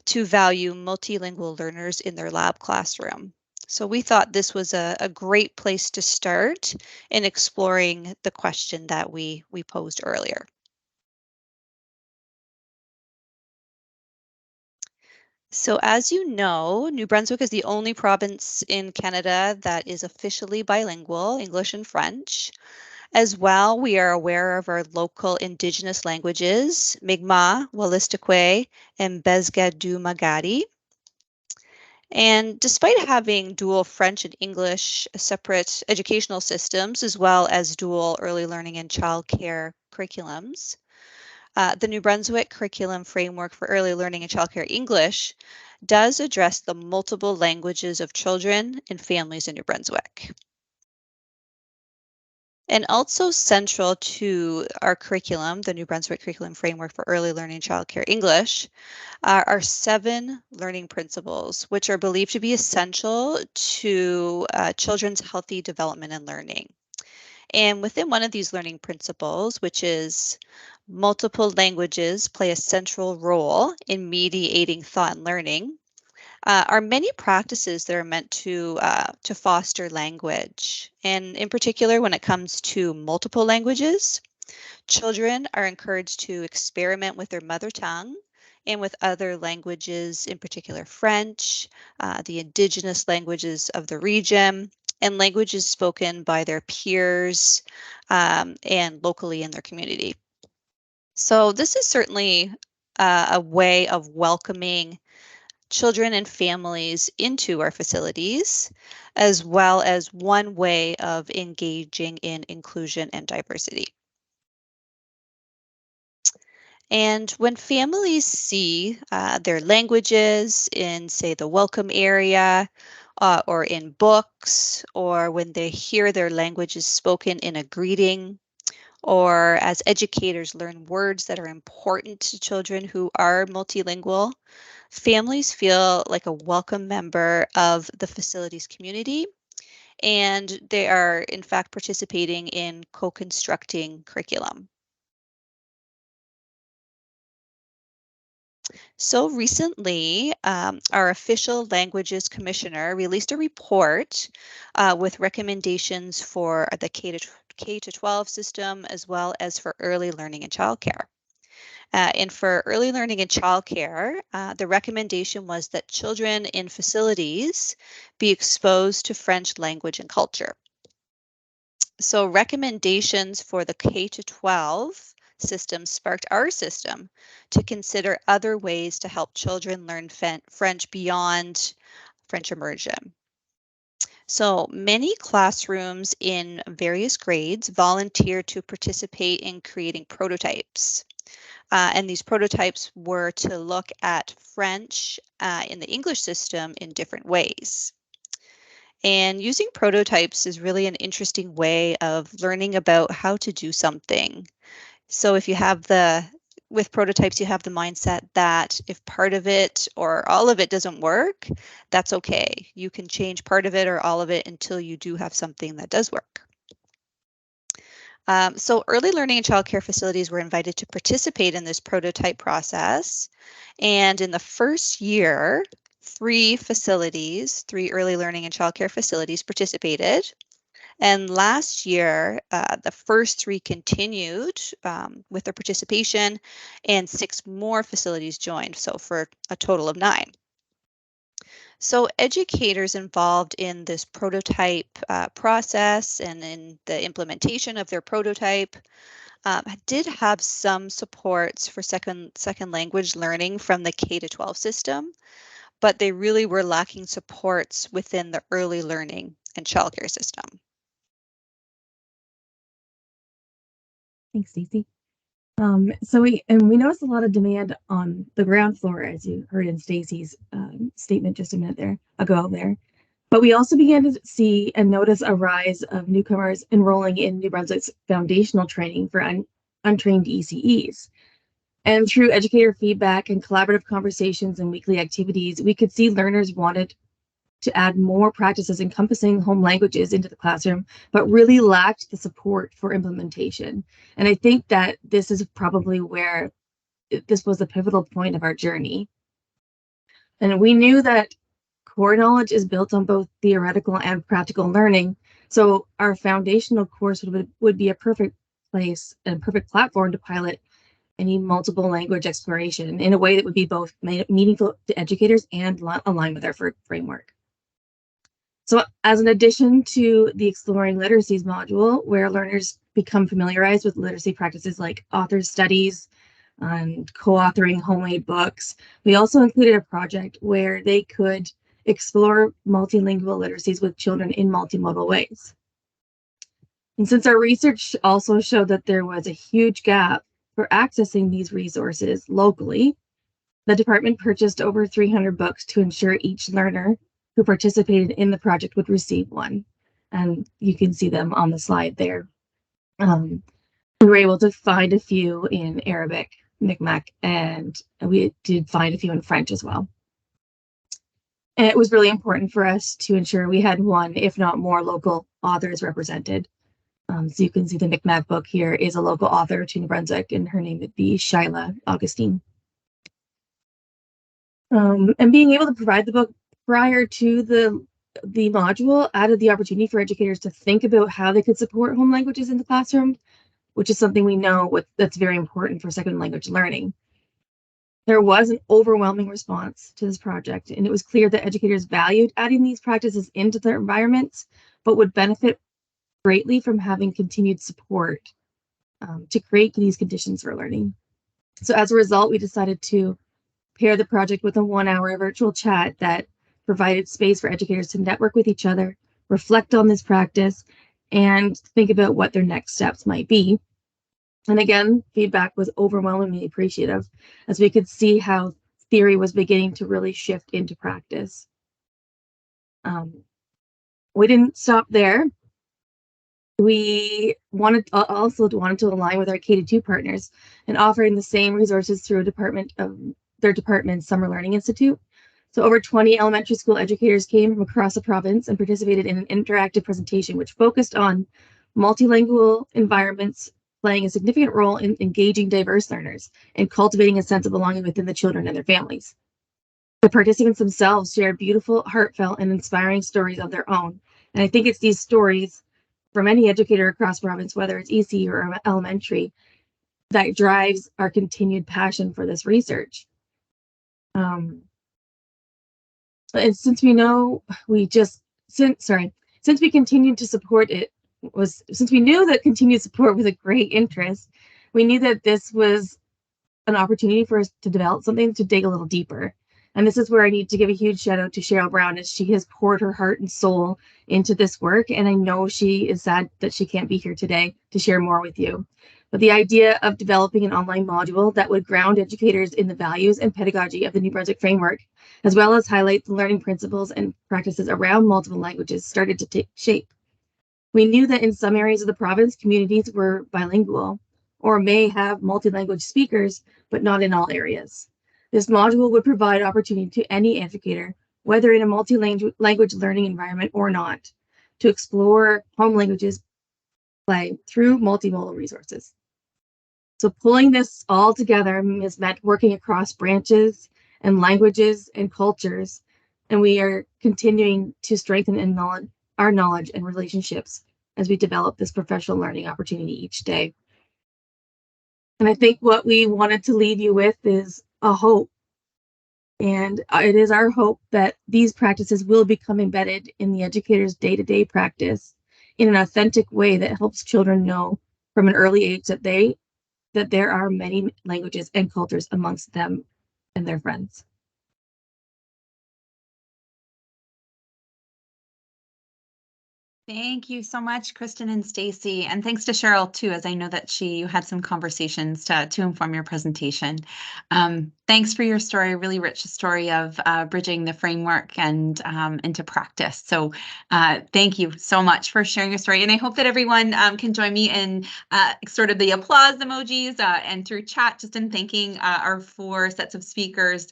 to value multilingual learners in their lab classroom. So we thought this was a great place to start in exploring the question that we posed earlier. So as you know, New Brunswick is the only province in Canada that is officially bilingual, English and French. As well, we are aware of our local Indigenous languages, Mi'kmaq, Wolastoqey, and Bezgadoo Magadi. And despite having dual French and English separate educational systems, as well as dual early learning and childcare curriculums, the New Brunswick Curriculum Framework for Early Learning and Childcare English does address the multiple languages of children and families in New Brunswick. And also central to our curriculum, the New Brunswick Curriculum Framework for Early Learning and Childcare English, are 7 learning principles, which are believed to be essential to children's healthy development and learning. And within one of these learning principles, which is multiple languages play a central role in mediating thought and learning, are many practices that are meant to foster language. And in particular, when it comes to multiple languages, children are encouraged to experiment with their mother tongue and with other languages, in particular French, the Indigenous languages of the region, and languages spoken by their peers and locally in their community. So this is certainly a way of welcoming children and families into our facilities, as well as one way of engaging in inclusion and diversity. And when families see their languages in, say, the welcome area or in books, or when they hear their languages spoken in a greeting, or as educators learn words that are important to children who are multilingual, families feel like a welcome member of the facilities community, and they are in fact participating in co-constructing curriculum. So recently, our official languages commissioner released a report with recommendations for the K to 12 system, as well as for early learning and childcare. And for early learning and childcare, the recommendation was that children in facilities be exposed to French language and culture. So recommendations for the K to 12 system sparked our system to consider other ways to help children learn French beyond French immersion. So many classrooms in various grades volunteered to participate in creating prototypes. And these prototypes were to look at French in the English system in different ways. And using prototypes is really an interesting way of learning about how to do something. So if you have with prototypes, you have the mindset that if part of it or all of it doesn't work, that's okay. You can change part of it or all of it until you do have something that does work. So early learning and childcare facilities were invited to participate in this prototype process. And in the first year, 3 early learning and childcare facilities participated. And last year, the first 3 continued with their participation, and 6 more facilities joined, so for a total of 9. So educators involved in this prototype process and in the implementation of their prototype did have some supports for second language learning from the K-12 system, but they really were lacking supports within the early learning and childcare system. Thanks, Stacey. So we noticed a lot of demand on the ground floor, as you heard in Stacey's statement just a minute ago. But we also began to see and notice a rise of newcomers enrolling in New Brunswick's foundational training for untrained ECEs. And through educator feedback and collaborative conversations and weekly activities, we could see learners wanted to add more practices encompassing home languages into the classroom, but really lacked the support for implementation. And I think that this is probably where this was the pivotal point of our journey. And we knew that core knowledge is built on both theoretical and practical learning. So our foundational course would be a perfect place and perfect platform to pilot any multiple language exploration in a way that would be both meaningful to educators and align with our framework. So as an addition to the Exploring Literacies module, where learners become familiarized with literacy practices like author studies and co-authoring homemade books, we also included a project where they could explore multilingual literacies with children in multimodal ways. And since our research also showed that there was a huge gap for accessing these resources locally, the department purchased over 300 books to ensure each learner who participated in the project would receive one. And you can see them on the slide there. We were able to find a few in Arabic, Mi'kmaq, and we did find a few in French as well. And it was really important for us to ensure we had one, if not more, local authors represented. So you can see the Mi'kmaq book here is a local author to New Brunswick, and her name would be Shyla Augustine. And being able to provide the book prior to the module added the opportunity for educators to think about how they could support home languages in the classroom, which is something we know that's very important for second language learning. There was an overwhelming response to this project, and it was clear that educators valued adding these practices into their environments, but would benefit greatly from having continued support to create these conditions for learning. So as a result, we decided to pair the project with a 1-hour virtual chat that provided space for educators to network with each other, reflect on this practice, and think about what their next steps might be. And again, feedback was overwhelmingly appreciative, as we could see how theory was beginning to really shift into practice. We didn't stop there. We wanted to align with our K-2 partners and offering the same resources through their department's Summer Learning Institute. So over 20 elementary school educators came from across the province and participated in an interactive presentation which focused on multilingual environments playing a significant role in engaging diverse learners and cultivating a sense of belonging within the children and their families. The participants themselves shared beautiful, heartfelt, and inspiring stories of their own. And I think it's these stories from any educator across the province, whether it's EC or elementary, that drives our continued passion for this research. And since we know since we continued to support it since we knew that continued support was a great interest, we knew that this was an opportunity for us to develop something to dig a little deeper. And this is where I need to give a huge shout out to Cheryl Brown, as she has poured her heart and soul into this work. And I know she is sad that she can't be here today to share more with you. But the idea of developing an online module that would ground educators in the values and pedagogy of the New Brunswick framework, as well as highlight the learning principles and practices around multiple languages, started to take shape. We knew that in some areas of the province, communities were bilingual or may have multi-language speakers, but not in all areas. This module would provide opportunity to any educator, whether in a multi-language learning environment or not, to explore home languages play through multimodal resources. So pulling this all together has meant working across branches and languages and cultures, and we are continuing to strengthen our knowledge and relationships as we develop this professional learning opportunity each day. And I think what we wanted to leave you with is a hope. And it is our hope that these practices will become embedded in the educator's day-to-day practice in an authentic way that helps children know from an early age that there are many languages and cultures amongst them and their friends. Thank you so much, Kristen and Stacy, and thanks to Cheryl too, as I know that you had some conversations to inform your presentation. Thanks for your story, really rich story of bridging the framework and into practice. So thank you so much for sharing your story, and I hope that everyone can join me in sort of the applause emojis and through chat, just in thanking our 4 sets of speakers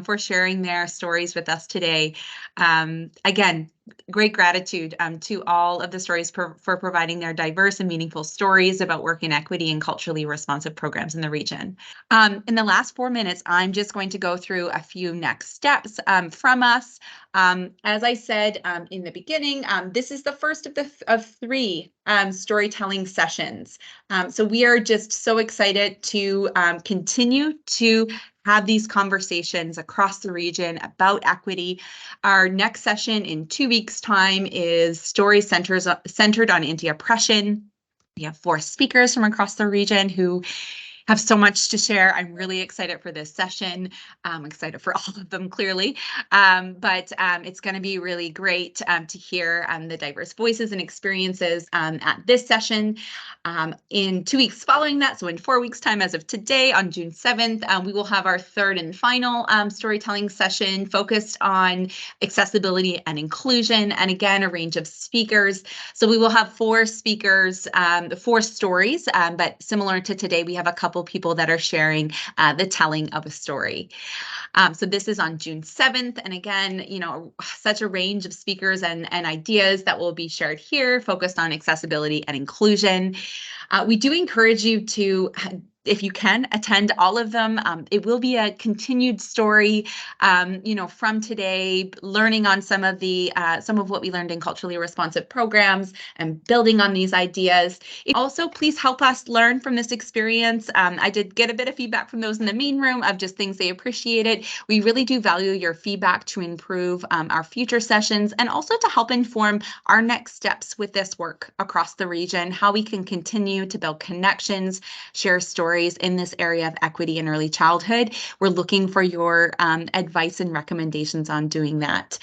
for sharing their stories with us today. Again, great gratitude to all of the stories for providing their diverse and meaningful stories about work in equity and culturally responsive programs in the region. In the last 4 minutes, I'm just going to go through a few next steps from us. As I said in the beginning, this is the first of 3 storytelling sessions. So we are just so excited to continue to have these conversations across the region about equity. Our next session in 2 weeks' time is stories centered on anti-oppression. We have 4 speakers from across the region who have so much to share. I'm really excited for this session. I'm excited for all of them, clearly. But it's going to be really great to hear the diverse voices and experiences at this session. In 2 weeks following that, so in 4 weeks' time as of today, on June 7th, we will have our 3rd and final storytelling session focused on accessibility and inclusion, and again, a range of speakers. So we will have 4 speakers, 4 stories, but similar to today, we have a couple people that are sharing the telling of a story. So this is on June 7th. And again, you know, such a range of speakers and ideas that will be shared here, focused on accessibility and inclusion. We do encourage you to, if you can, attend all of them. It will be a continued story, you know, from today, learning on some of what we learned in culturally responsive programs and building on these ideas. Also, please help us learn from this experience. I did get a bit of feedback from those in the main room of just things they appreciated. We really do value your feedback to improve our future sessions and also to help inform our next steps with this work across the region, how we can continue to build connections, share stories in this area of equity in early childhood. We're looking for your advice and recommendations on doing that.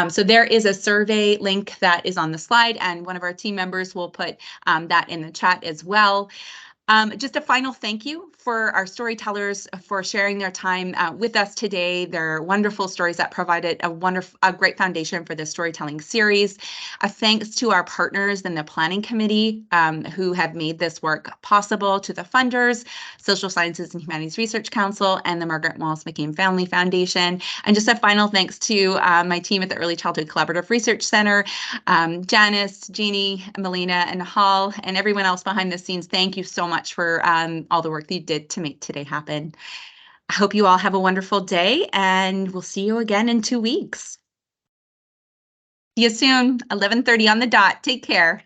So there is a survey link that is on the slide, and one of our team members will put that in the chat as well. Just a final thank you for our storytellers for sharing their time with us today. Their wonderful stories that provided a great foundation for this storytelling series. A thanks to our partners in the planning committee who have made this work possible, to the funders, Social Sciences and Humanities Research Council, and the Margaret Wallace McCain Family Foundation. And just a final thanks to my team at the Early Childhood Collaborative Research Center, Janice, Jeannie, Melina, and Hall, and everyone else behind the scenes. Thank you so much for all the work that you did to make today happen. I hope you all have a wonderful day, and we'll see you again in 2 weeks. See you soon, 11:30 on the dot. Take care.